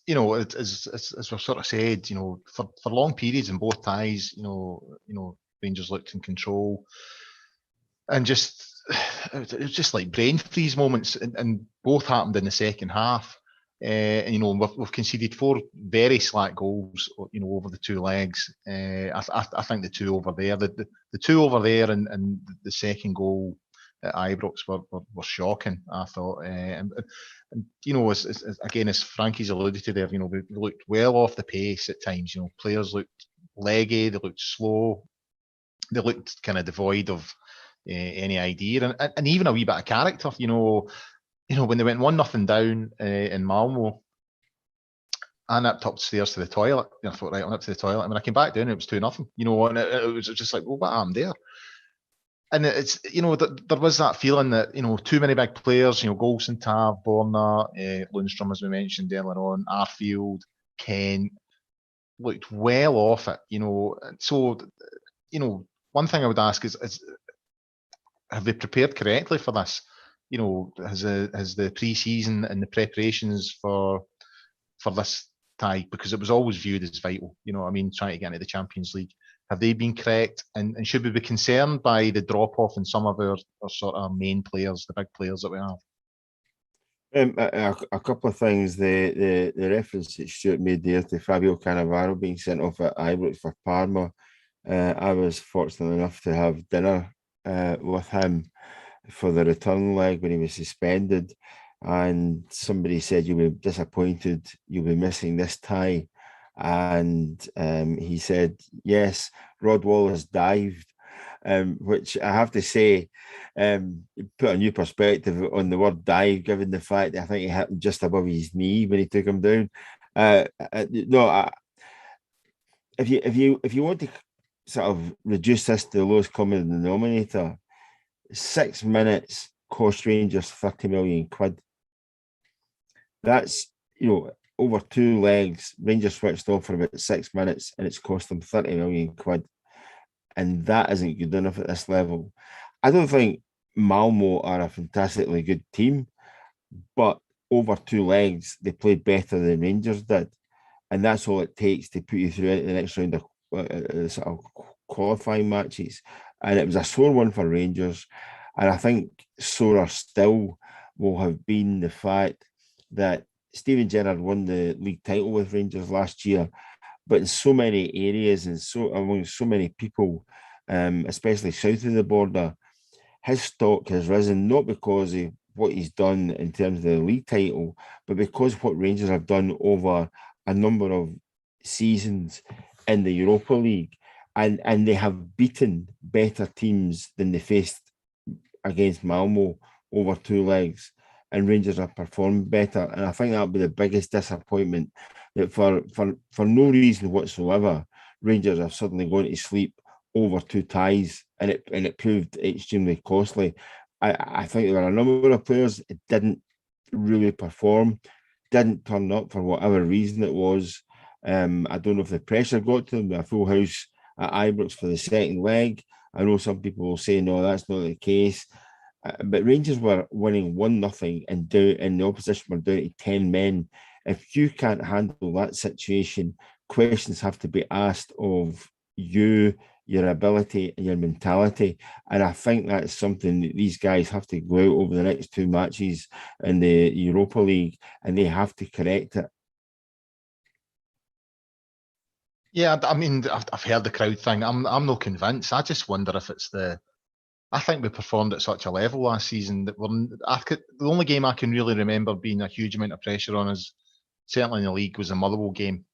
we've sort of said, for long periods in both ties, Rangers looked in control, and it was just like brain freeze moments, and both happened in the second half. We've conceded 4 very slack goals, over the 2 legs. I think the 2 over there, the 2 over there, and the second goal at Ibrox were shocking, I thought. And as Frankie's alluded to there, we looked well off the pace at times. Players looked leggy, they looked slow, they looked kind of devoid of any idea, and even a wee bit of character. When they went 1-0 down in Malmo, I nipped upstairs to the toilet. I thought, right, I'll nip to the toilet. And when I came back down, it was 2-0. And it was just like, well, what happened there? And it's, there was that feeling that, too many big players, Golson, Tav, Borna, Lundstrom, as we mentioned earlier on, Arfield, Kent, looked well off it, So, one thing I would ask is have they prepared correctly for this? Has the pre-season and the preparations for this tie, because it was always viewed as vital, trying to get into the Champions League. Have they been correct? And should we be concerned by the drop-off in some of our sort of main players, the big players that we have? A couple of things. The reference that Stuart made there to Fabio Cannavaro being sent off at Ibrox for Parma. I was fortunate enough to have dinner with him for the return leg when he was suspended, and somebody said, "You'll be disappointed, you'll be missing this tie." And he said, yes, Rod Wallace dived, which I have to say, put a new perspective on the word dive, given the fact that I think it happened just above his knee when he took him down. If you want to sort of reduce this to the lowest common denominator, 6 minutes cost Rangers 30 million quid. That's, over 2 legs, Rangers switched off for about 6 minutes and it's cost them 30 million quid. And that isn't good enough at this level. I don't think Malmo are a fantastically good team, but over 2 legs, they played better than Rangers did. And that's all it takes to put you through into the next round of sort of qualifying matches. And it was a sore one for Rangers. And I think sorer still will have been the fact that Steven Gerrard won the league title with Rangers last year, but in so many areas and among so many people, especially south of the border, his stock has risen, not because of what he's done in terms of the league title, but because of what Rangers have done over a number of seasons in the Europa League. And they have beaten better teams than they faced against Malmo over 2 legs. And Rangers have performed better. And I think that'll be the biggest disappointment, that for no reason whatsoever, Rangers are suddenly going to sleep over 2 ties, and it proved extremely costly. I think there were a number of players that didn't really perform, didn't turn up for whatever reason it was. I don't know if the pressure got to them, a full house at Ibrox for the second leg. I know some people will say, no, that's not the case. But Rangers were winning 1-0 and the opposition were down to 10 men. If you can't handle that situation, questions have to be asked of you, your ability and your mentality. And I think that's something that these guys have to go out over the next 2 matches in the Europa League, and they have to correct it. Yeah, I mean, I've heard the crowd thing. I'm not convinced. I just wonder if it's I think we performed at such a level last season that the only game I can really remember being a huge amount of pressure on us, certainly in the league, was the Motherwell game.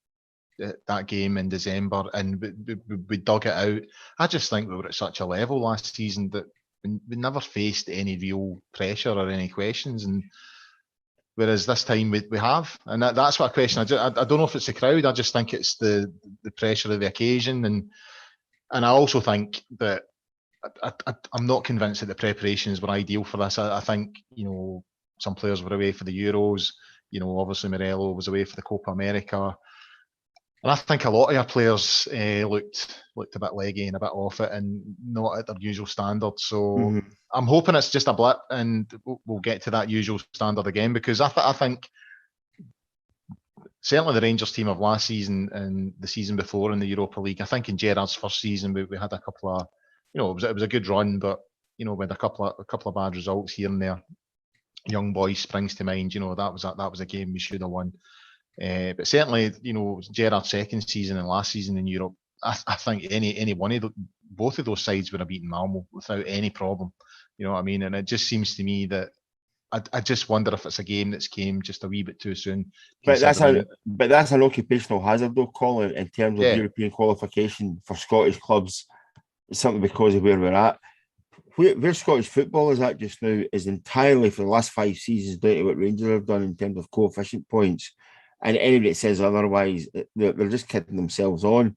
That game in December, and we dug it out. I just think we were at such a level last season that we never faced any real pressure or any questions. And whereas this time we have, and that's what I question. I don't know if it's the crowd. I just think it's the pressure of the occasion, and I also think that I'm not convinced that the preparations were ideal for this. I think some players were away for the Euros. Obviously Morello was away for the Copa America. And I think a lot of our players looked a bit leggy and a bit off it and not at their usual standard. So I'm hoping it's just a blip and we'll get to that usual standard again, because I think certainly the Rangers team of last season and the season before in the Europa League, I think in Gerrard's first season we had a couple of, it was a good run, but we had a couple of bad results here and there. Young Boys springs to mind. That was a game we should have won. But certainly, Gerrard's second season and last season in Europe, I think any one of both of those sides would have beaten Malmo without any problem. You know what I mean? And it just seems to me that I just wonder if it's a game that's came just a wee bit too soon. But that's an occupational hazard, though, Colin, in terms of European qualification for Scottish clubs, simply because of where we're at. where Scottish football is at just now is entirely for the last 5 seasons down to what Rangers have done in terms of coefficient points. And anybody that says otherwise, they're just kidding themselves on.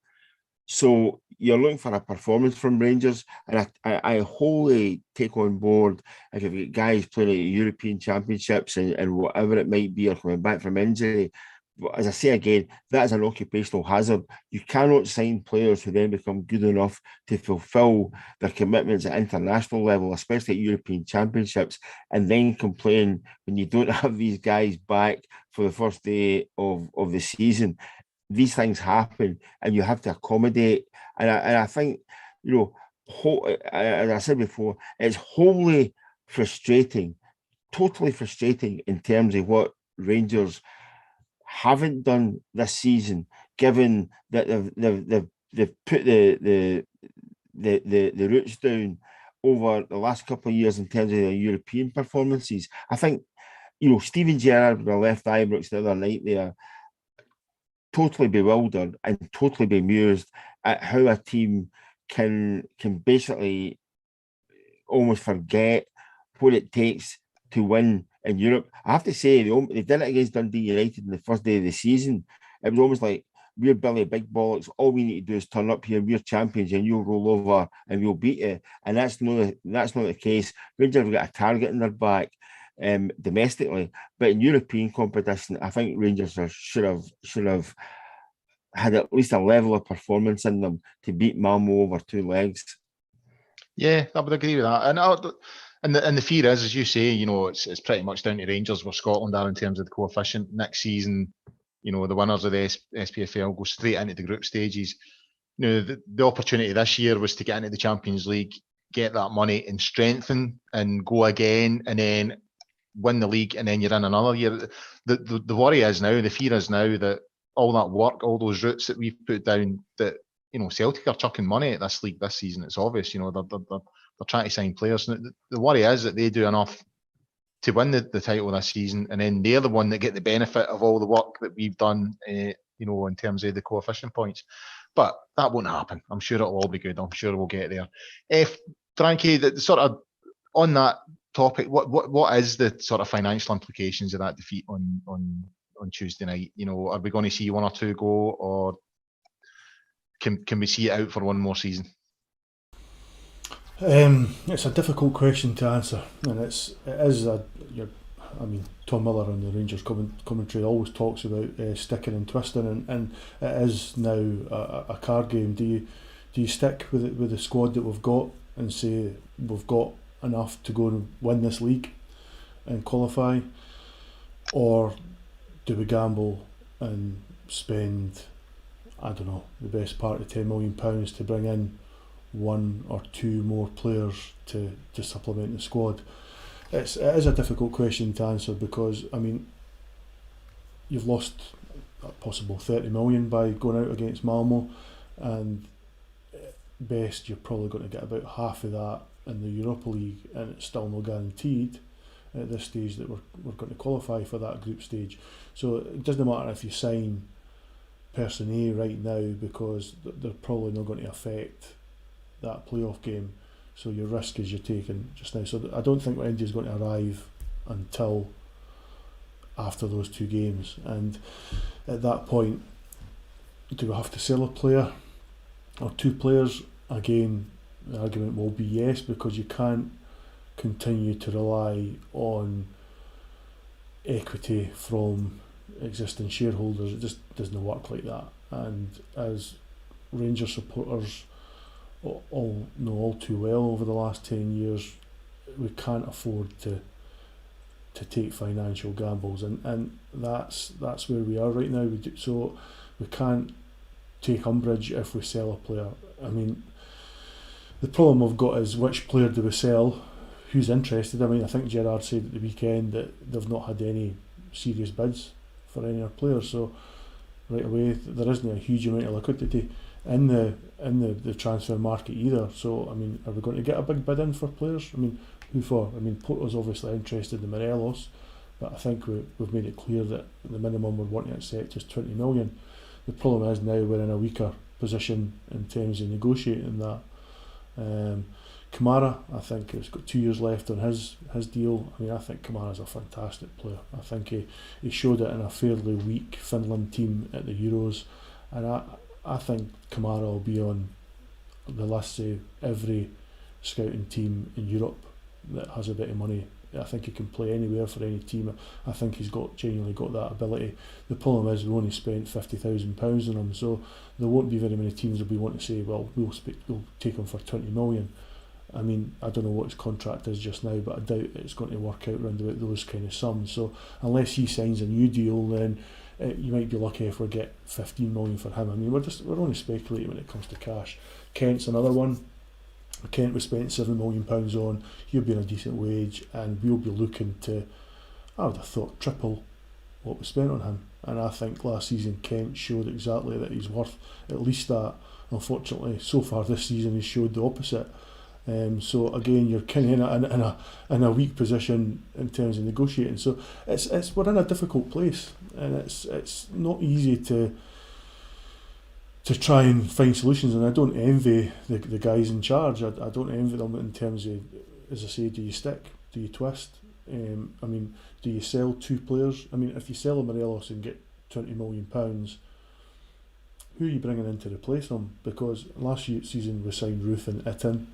So you're looking for a performance from Rangers, and I wholly take on board if you've got guys playing at European Championships and whatever it might be, or coming back from injury. But as I say again, that is an occupational hazard. You cannot sign players who then become good enough to fulfil their commitments at international level, especially at European Championships, and then complain when you don't have these guys back for the first day of the season. These things happen, and you have to accommodate. And I think, as I said before, it's wholly frustrating, totally frustrating in terms of what Rangers haven't done this season, given that they've put the roots down over the last couple of years in terms of their European performances. I think, Steven Gerrard with the left Ibrox the other night there, totally bewildered and totally bemused at how a team can basically almost forget what it takes to win in Europe. I have to say, they did it against Dundee United in the first day of the season. It was almost like, we're Billy Big Bollocks. All we need to do is turn up here. We're champions, and you'll roll over and we'll beat you. And that's not the case. Rangers have got a target in their back domestically, but in European competition, I think Rangers should have had at least a level of performance in them to beat Malmo over 2 legs. Yeah, I would agree with that. And the fear is, as you say, it's pretty much down to Rangers where Scotland are in terms of the coefficient. Next season, the winners of the SPFL go straight into the group stages. The opportunity this year was to get into the Champions League, get that money and strengthen and go again, and then win the league, and then you're in another year. The worry is now, the fear is now that all that work, all those routes that we've put down, that Celtic are chucking money at this league this season. It's obvious, they're trying to sign players. The worry is that they do enough to win the title this season, and then they're the one that get the benefit of all the work that we've done, in terms of the coefficient points. But that won't happen. I'm sure it'll all be good. I'm sure we'll get there. Frankie, sort of on that topic, what is the sort of financial implications of that defeat on Tuesday night? Are we going to see 1 or 2 go, or can we see it out for one more season? It's a difficult question to answer, and Tom Miller on the Rangers commentary always talks about sticking and twisting, and it is now a card game. Do you stick with the squad that we've got and say we've got enough to go and win this league and qualify, or do we gamble and spend, I don't know, the best part of £10 million to bring in 1 or 2 more players to supplement the squad? It is a difficult question to answer, because you've lost a possible 30 million by going out against Malmo, and at best you're probably going to get about half of that in the Europa League, and it's still not guaranteed at this stage that we're going to qualify for that group stage. So it doesn't matter if you sign person A right now, because they're probably not going to affect that playoff game. So your risk is you're taking just now. So I don't think Wendy's going to arrive until after those 2 games, and at that point, do we have to sell a player or 2 players? Again, the argument will be yes, because you can't continue to rely on equity from existing shareholders. It just doesn't work like that, and as Rangers supporters all know all too well, over the last 10 years we can't afford to take financial gambles, and that's where we are right now. So we can't take umbrage if we sell a player. The problem we've got is, which player do we sell? Who's interested? I think Gerrard said at the weekend that they've not had any serious bids for any of our players, so right away there isn't a huge amount of liquidity in the transfer market either. So are we going to get a big bid in for players? Who for? Porto's obviously interested in Morelos, but I think we've made it clear that the minimum we're wanting to accept is 20 million. The problem is now we're in a weaker position in terms of negotiating that. Kamara, I think he's got 2 years left on his deal. I mean, I think Kamara's a fantastic player. I think he showed it in a fairly weak Finland team at the Euros, and I think Kamara will be on the list of every scouting team in Europe that has a bit of money. I think he can play anywhere for any team. I think he's genuinely got that ability. The problem is we only spent £50,000 on him, so there won't be very many teams that we want to say, well, we'll take him for 20 million. I mean, I don't know what his contract is just now, but I doubt it's going to work out around about those kind of sums. So unless he signs a new deal, then you might be lucky if we get 15 million for him. I mean, we're only speculating when it comes to cash. Kent's another one. Kent we spent £7 million on. He'll be on a decent wage, and we'll be looking to, I would have thought, triple what we spent on him. And I think last season Kent showed exactly that he's worth at least that. Unfortunately, so far this season he's showed the opposite. So again, you're kind of in a weak position in terms of negotiating. So we're in a difficult place, and it's not easy to try and find solutions. And I don't envy the guys in charge. I don't envy them in terms of, as I say, do you stick, do you twist? I mean, do you sell 2 players? I mean, if you sell Morelos and get £20 million, who are you bringing in to replace them? Because last season we signed Ruth and Itten.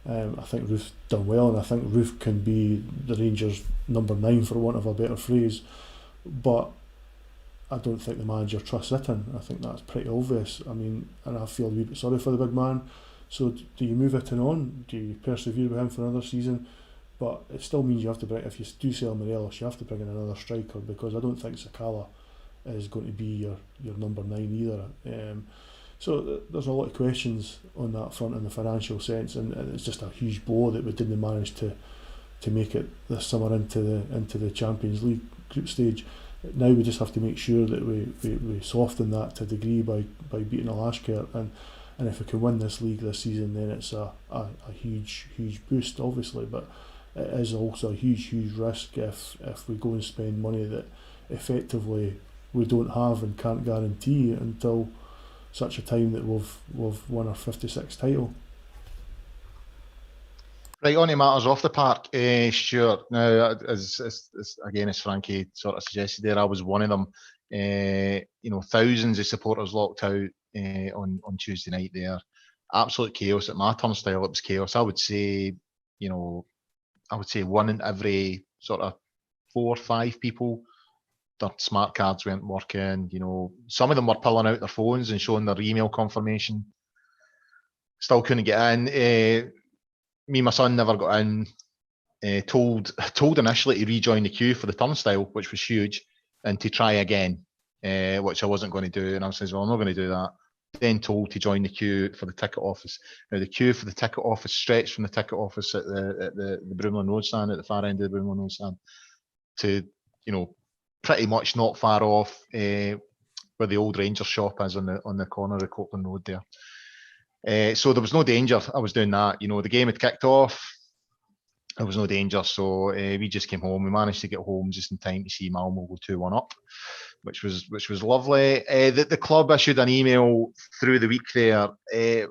I think Ruth's done well, and I think Ruth can be the Rangers' number 9 for want of a better phrase, but I don't think the manager trusts Itten. I think that's pretty obvious. I mean, and I feel a wee bit sorry for the big man. So do you move Itten on? Do you persevere with him for another season? But it still means you have to bring, if you do sell Morelos, you have to bring in another striker, because I don't think Sakala is going to be your number 9 either. So there's a lot of questions on that front in the financial sense, and it's just a huge blow that we didn't manage to make it this summer into the Champions League group stage. Now we just have to make sure that we soften that to a degree by beating Alashkert, and if we can win this league this season, then it's a huge boost, obviously, but it is also a huge risk if we go and spend money that effectively we don't have and can't guarantee until such a time that we've won our 56th title. Right, on to matters off the park, Stuart. Now, as Frankie sort of suggested there, I was one of them. Thousands of supporters locked out on Tuesday night there. Absolute chaos at my turnstile. It was chaos. I would say 1 in every sort of 4 or 5 people, their smart cards weren't working. Some of them were pulling out their phones and showing their email confirmation. Still couldn't get in. Me and my son never got in. Told initially to rejoin the queue for the turnstile, which was huge, and to try again, which I wasn't going to do. And I says, well, I'm not going to do that. Then told to join the queue for the ticket office. Now the queue for the ticket office stretched from the ticket office at the Broomland Road stand, at the far end of the Broomland Road stand, to pretty much not far off where the old Rangers shop is on the corner of Copeland Road there. So there was no danger. I was doing that. The game had kicked off. There was no danger. So we just came home. We managed to get home just in time to see Malmo go 2-1 up, which was lovely. The club issued an email through the week there,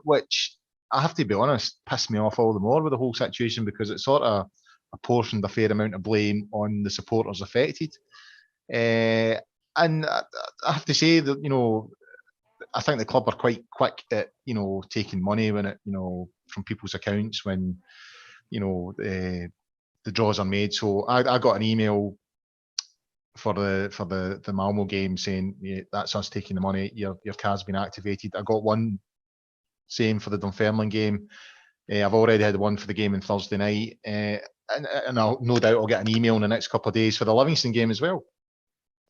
which I have to be honest, pissed me off all the more with the whole situation, because it sort of apportioned a fair amount of blame on the supporters affected. And I have to say that, I think the club are quite quick at, taking money when it, from people's accounts when, the draws are made. So I got an email for the Malmo game saying, yeah, that's us taking the money, your card's been activated. I got one same for the Dunfermline game. I've already had one for the game on Thursday night. And I'll, no doubt I'll get an email in the next couple of days for the Livingston game as well.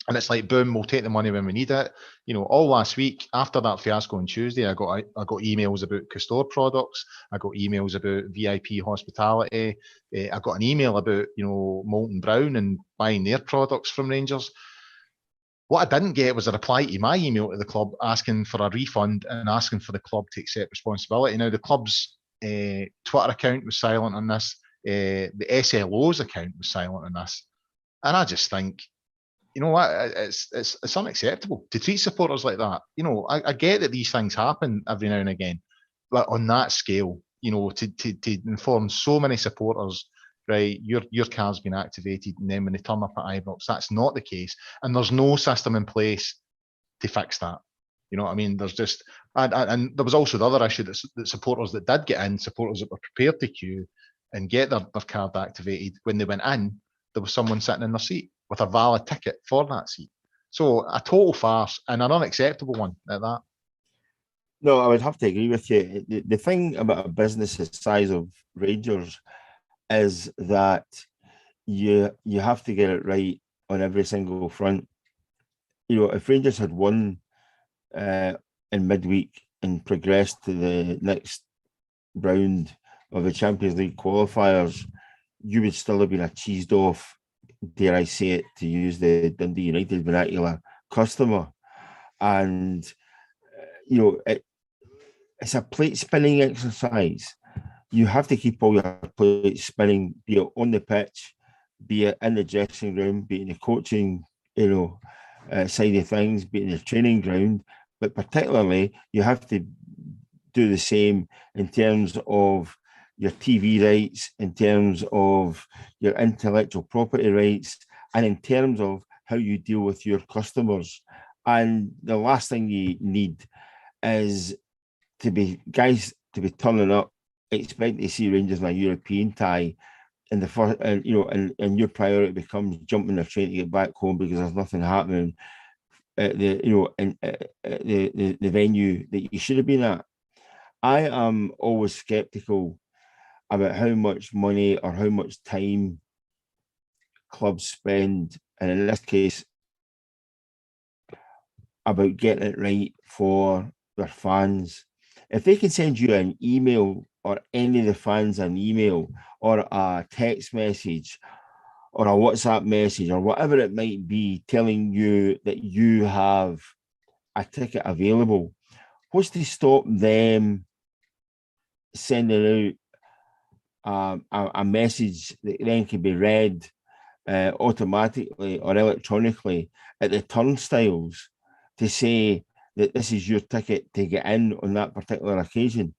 And it's like, boom, we'll take the money when we need it. All last week, after that fiasco on Tuesday, I got emails about Castor products. I got emails about VIP hospitality. I got an email about, Molten Brown and buying their products from Rangers. What I didn't get was a reply to my email to the club asking for a refund and asking for the club to accept responsibility. Now, the club's Twitter account was silent on this. The SLO's account was silent on this. And I just think, you know what? It's unacceptable to treat supporters like that. I get that these things happen every now and again, but on that scale, to inform so many supporters, right, your card's been activated, and then when they turn up at Ibrox, that's not the case, and there's no system in place to fix that. You know what I mean? There's just, and there was also the other issue that supporters that did get in, supporters that were prepared to queue and get their card activated, when they went in, there was someone sitting in their seat with a valid ticket for that seat. So a total farce, and an unacceptable one at that. No, I would have to agree with you. The thing about a business the size of Rangers is that you have to get it right on every single front. If Rangers had won in midweek and progressed to the next round of the Champions League qualifiers, you would still have been a cheesed off, dare I say it, to use the Dundee United vernacular, customer. And it's a plate spinning exercise. You have to keep all your plates spinning, be it on the pitch, be it in the dressing room, be it in the coaching, side of things, be it in the training ground. But particularly, you have to do the same in terms of your TV rights, in terms of your intellectual property rights, and in terms of how you deal with your customers. And the last thing you need is to be turning up, expecting to see Rangers in a European tie, and the first, and your priority becomes jumping the train to get back home because there's nothing happening at the venue that you should have been at. I am always skeptical about how much money or how much time clubs spend, and in this case, about getting it right for their fans. If they can send you an email, or any of the fans an email, or a text message, or a WhatsApp message, or whatever it might be, telling you that you have a ticket available, what's to stop them sending out a message that then can be read automatically or electronically at the turnstiles to say that this is your ticket to get in on that particular occasion?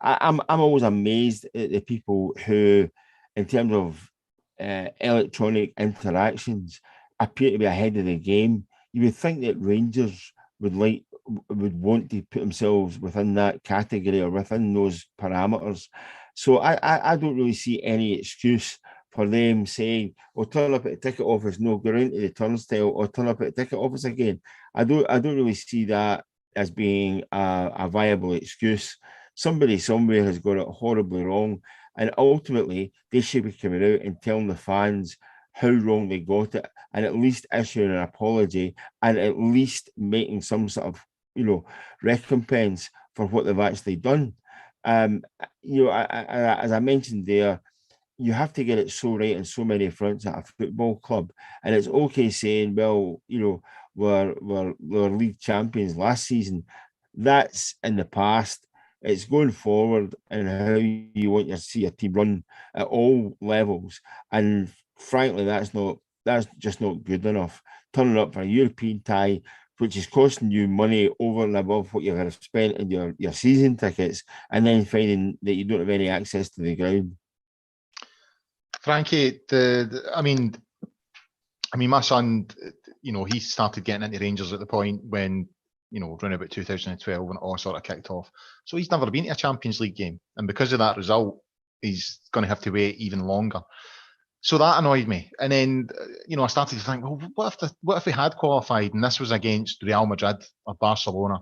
I'm always amazed at the people who, in terms of electronic interactions, appear to be ahead of the game. You would think that Rangers would want to put themselves within that category or within those parameters. So I don't really see any excuse for them saying, "Oh, turn up at the ticket office, no, go into the turnstile, or turn up at the ticket office again." I don't really see that as being a viable excuse. Somebody somewhere has got it horribly wrong, and ultimately they should be coming out and telling the fans how wrong they got it, and at least issuing an apology, and at least making some sort of recompense for what they've actually done. As I mentioned there, you have to get it so right on so many fronts at a football club, and it's okay saying, "Well, we're league champions last season." That's in the past. It's going forward and how you want to see a team run at all levels. And frankly, that's just not good enough. Turning up for a European tie, which is costing you money over and above what you have spent in your season tickets, and then finding that you don't have any access to the ground. Frankie, I mean, my son, he started getting into Rangers at the point when, around about 2012 when it all sort of kicked off. So he's never been to a Champions League game. And because of that result, he's going to have to wait even longer. So that annoyed me. And then, I started to think, well, what if we had qualified and this was against Real Madrid or Barcelona?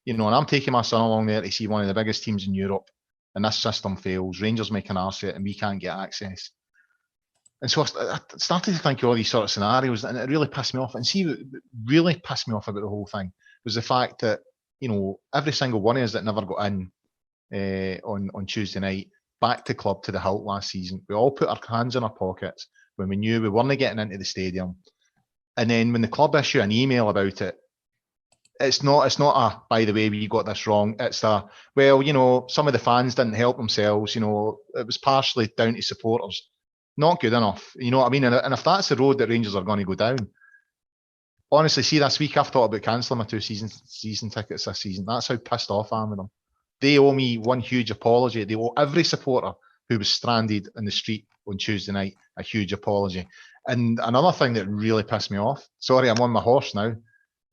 And I'm taking my son along there to see one of the biggest teams in Europe, and this system fails. Rangers make an arse of it and we can't get access. And so I started to think of all these sort of scenarios, and it really pissed me off. And see, what really pissed me off about the whole thing was the fact that, every single one of us that never got in on Tuesday night back to club to the hilt last season, we all put our hands in our pockets when we knew we weren't getting into the stadium. And then when the club issue an email about it, it's not a, by the way, we got this wrong. It's a, well, some of the fans didn't help themselves. It was partially down to supporters. Not good enough. You know what I mean? And if that's the road that Rangers are going to go down, honestly, see, this week I've thought about cancelling my 2 season tickets this season. That's how pissed off I am with them. they owe me one huge apology. They owe every supporter who was stranded in the street on Tuesday night a huge apology. And another thing that really pissed me off, sorry, I'm on my horse now,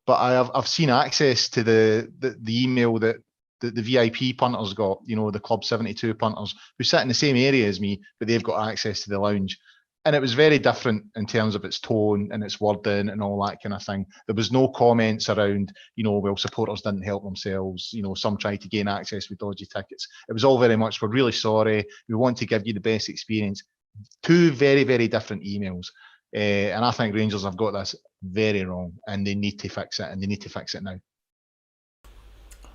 but I've seen access to the email that the VIP punters got, the Club 72 punters, who sit in the same area as me, but they've got access to the lounge. And it was very different in terms of its tone and its wording and all that kind of thing. There was no comments around, well, supporters didn't help themselves. Some tried to gain access with dodgy tickets. It was all very much, we're really sorry. We want to give you the best experience. Two very, very different emails. And I think Rangers have got this very wrong, and they need to fix it, and they need to fix it now.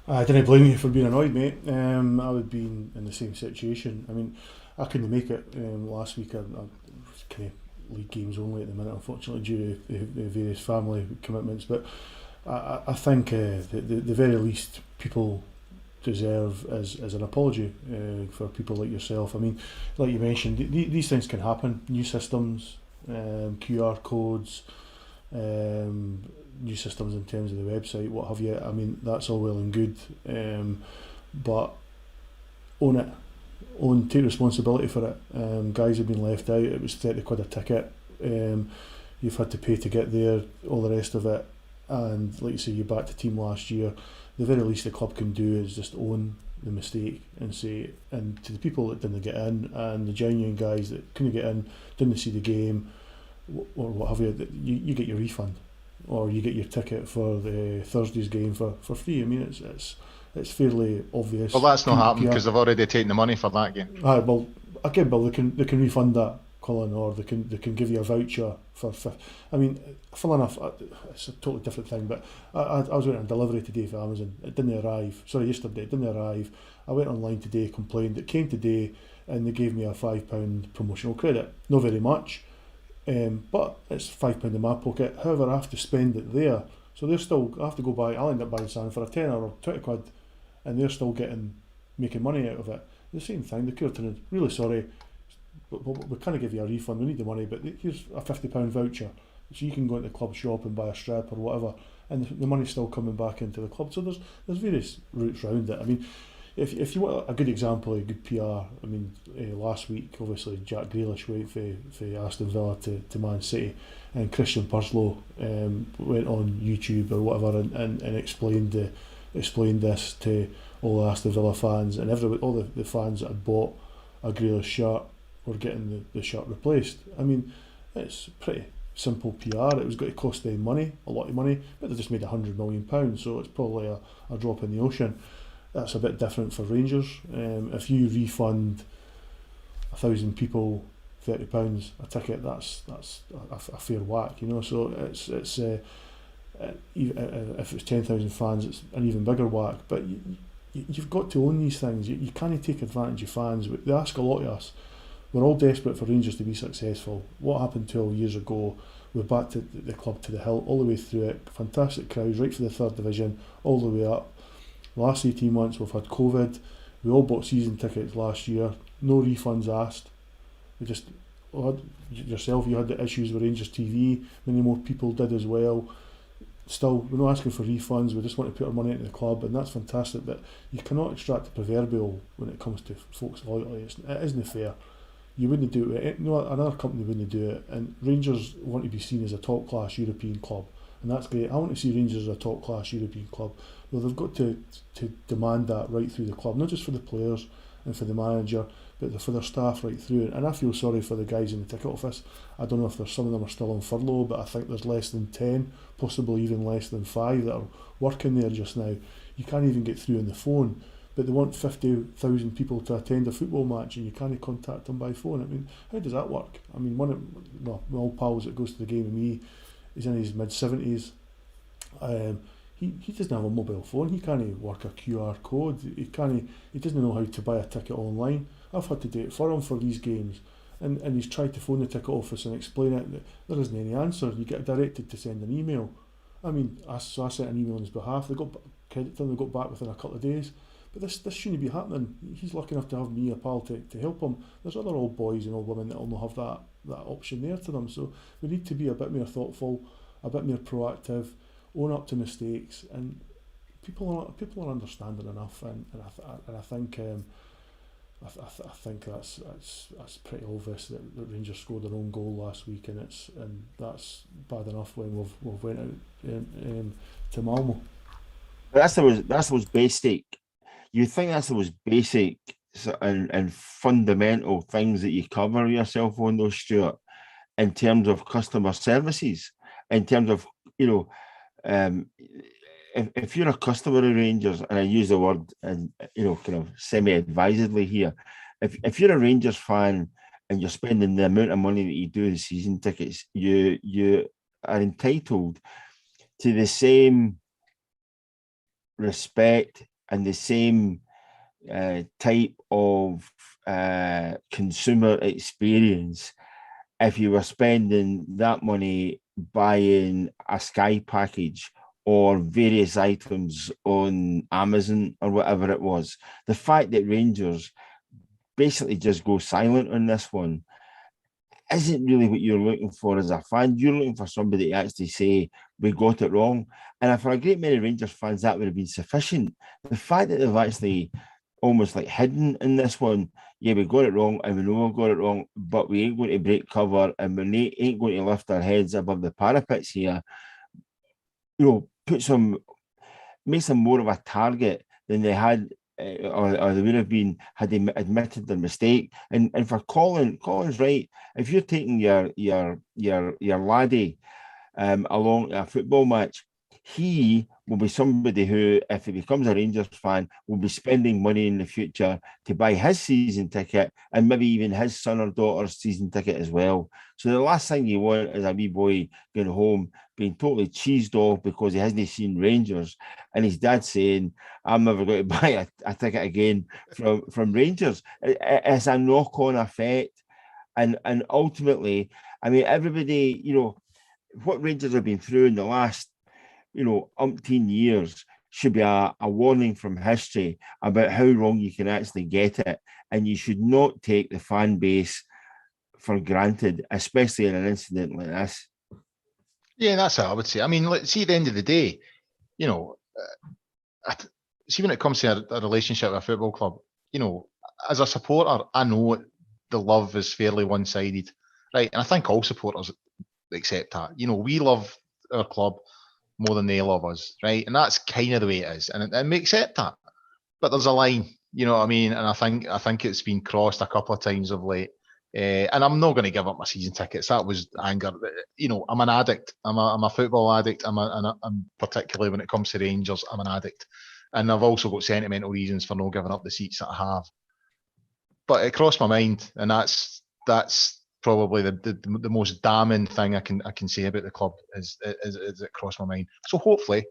I didn't blame you for being annoyed, mate. I would be in the same situation. I mean, I couldn't make it last week. I was kind of league games only at the minute, unfortunately, due to the various family commitments. But I think the very least people deserve is an apology for people like yourself. I mean, like you mentioned, these things can happen. New systems, QR codes, new systems in terms of the website, what have you. I mean, that's all well and good, but own it. Take responsibility for it. Guys have been left out. It was £30 a ticket. You've had to pay to get there, all the rest of it. And like you say, you backed the team last year. The very least the club can do is just own the mistake and say, and to the people that didn't get in, and the genuine guys that couldn't get in, didn't see the game, or what have you, you get your refund, or you get your ticket for the Thursday's game for free. I mean, it's fairly obvious. Well, that's not happened because they've already taken the money for that game. Well, again, Bill, they can refund that, Colin, or they can give you a voucher for. I mean, full enough, it's a totally different thing. But I was waiting on delivery today for Amazon. It didn't arrive. Sorry, yesterday it didn't arrive. I went online today, complained. It came today, and they gave me a £5 promotional credit. Not very much, but it's £5 in my pocket. However, I have to spend it there, so they're still. I have to go buy. I'll end up buying something for a tenner or £20. And they're still making money out of it. The same thing, the Curtin, really sorry, but we can't give you a refund, we need the money, but here's a £50 voucher, so you can go into the club shop and buy a strip or whatever, and the money's still coming back into the club. So there's various routes around it. I mean, if you want a good example of good PR, I mean, last week, obviously, Jack Grealish went for Aston Villa to Man City, and Christian Purslow went on YouTube or whatever and explained this to all the Aston Villa fans, and all the fans that had bought a Grealish shirt were getting the shirt replaced. I mean, it's pretty simple PR. It was going to cost them money, a lot of money, but they just made £100 million, so it's probably a drop in the ocean. That's a bit different for Rangers. If you refund 1,000 people £30 a ticket, that's a fair whack, So it's if it's 10,000 fans, it's an even bigger whack. But you've got to own these things. You can't take advantage of fans. They ask a lot of us. We're all desperate for Rangers to be successful. What happened 12 years ago? We're back to the club to the hilt, all the way through it. Fantastic crowds, right for the third division, all the way up. The last 18 months we've had COVID. We all bought season tickets last year. No refunds asked. We just yourself, you had the issues with Rangers TV. Many more people did as well. Still, we're not asking for refunds, we just want to put our money into the club, and that's fantastic, but you cannot extract the proverbial when it comes to folks' loyalty. It isn't fair. You wouldn't do it, another company wouldn't do it, and Rangers want to be seen as a top-class European club, and that's great. I want to see Rangers as a top-class European club. Well, they've got to demand that right through the club, not just for the players and for the manager, but for their staff right through. And I feel sorry for the guys in the ticket office. I don't know if some of them are still on furlough, but I think there's less than 10, possibly even less than 5 that are working there just now. You can't even get through on the phone, but they want 50,000 people to attend a football match and you can't contact them by phone. I mean, how does that work? I mean, one of my old pals that goes to the game with me, he's in his mid-70s. He doesn't have a mobile phone. He can't work a QR code. He doesn't know how to buy a ticket online. I've had to do it for him for these games, and he's tried to phone the ticket office and explain it. There isn't any answer. You get directed to send an email. I mean, I sent an email on his behalf. They got credit and they got back within a couple of days. But this shouldn't be happening. He's lucky enough to have me, a pal, to help him. There's other old boys and old women that will not have that option there to them. So we need to be a bit more thoughtful, a bit more proactive, own up to mistakes, and people are understanding enough, and I think I think that's pretty obvious that Rangers scored their own goal last week, and that's bad enough when we've went out to Malmo. That's the most basic. You think that's the most basic and fundamental things that you cover yourself on, though, Stuart, in terms of customer services, in terms of, if you're a customer of Rangers, and I use the word, and kind of semi-advisedly here, if you're a Rangers fan and you're spending the amount of money that you do in season tickets, you are entitled to the same respect and the same type of consumer experience if you were spending that money buying a Sky package or various items on Amazon or whatever it was. The fact that Rangers basically just go silent on this one isn't really what you're looking for as a fan. You're looking for somebody to actually say, we got it wrong. And for a great many Rangers fans, that would have been sufficient. The fact that they've actually almost like hidden in this one, yeah, we got it wrong and we know we got it wrong, but we ain't going to break cover and we ain't going to lift our heads above the parapets here, makes them more of a target than they had or they would have been had they admitted their mistake. And for Colin's right. If you're taking your laddie along a football match, he will be somebody who, if he becomes a Rangers fan, will be spending money in the future to buy his season ticket and maybe even his son or daughter's season ticket as well. So the last thing you want is a wee boy going home being totally cheesed off because he hasn't seen Rangers and his dad saying, I'm never going to buy a ticket again from Rangers. It's a knock-on effect. And ultimately, I mean, everybody, what Rangers have been through in the last umpteen years should be a warning from history about how wrong you can actually get it. And you should not take the fan base for granted, especially in an incident like this. Yeah, that's what I would say. I mean, let's see, at the end of the day, see, when it comes to a relationship with a football club, as a supporter, I know the love is fairly one-sided, right? And I think all supporters accept that. We love our club more than they love us, right? And that's kind of the way it is, and we accept that. But there's a line, you know what I mean? And I think it's been crossed a couple of times of late. And I'm not going to give up my season tickets. That was anger. I'm an addict. I'm a football addict. I'm particularly when it comes to Rangers, I'm an addict. And I've also got sentimental reasons for not giving up the seats that I have. But it crossed my mind, and that's probably the most damning thing I can say about the club is it crossed my mind. So hopefully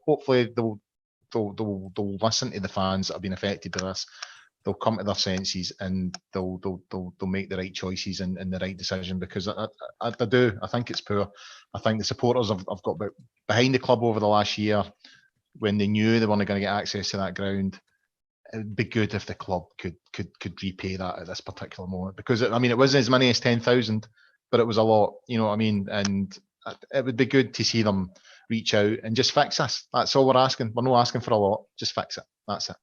they'll listen to the fans that have been affected by this. They'll come to their senses and they'll make the right choices and the right decision, because I do. I think it's poor. I think the supporters have got behind the club over the last year when they knew they weren't going to get access to that ground. It would be good if the club could repay that at this particular moment, because it wasn't as many as 10,000, but it was a lot. You know what I mean? And it would be good to see them reach out and just fix this. That's all we're asking. We're not asking for a lot. Just fix it. That's it.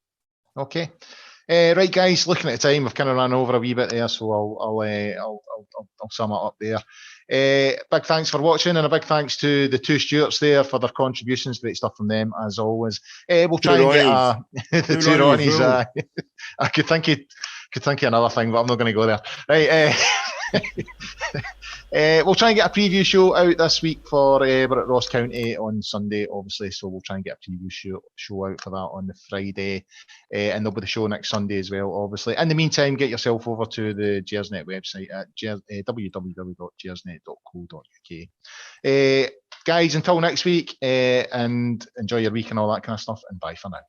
Okay. Right, guys. Looking at the time, we've kind of run over a wee bit there, so I'll sum it up there. Big thanks for watching, and a big thanks to the two Stewarts there for their contributions. Great stuff from them as always. We'll try and get the two Ronnies. I could think of another thing, but I'm not going to go there. Right. We'll try and get a preview show out this week for we're at Ross County on Sunday, obviously, so we'll try and get a preview show out for that on the Friday, and there'll be the show next Sunday as well, obviously. In the meantime, get yourself over to the Gersnet website at www.gersnet.co.uk. Guys, until next week, and enjoy your week and all that kind of stuff, and bye for now.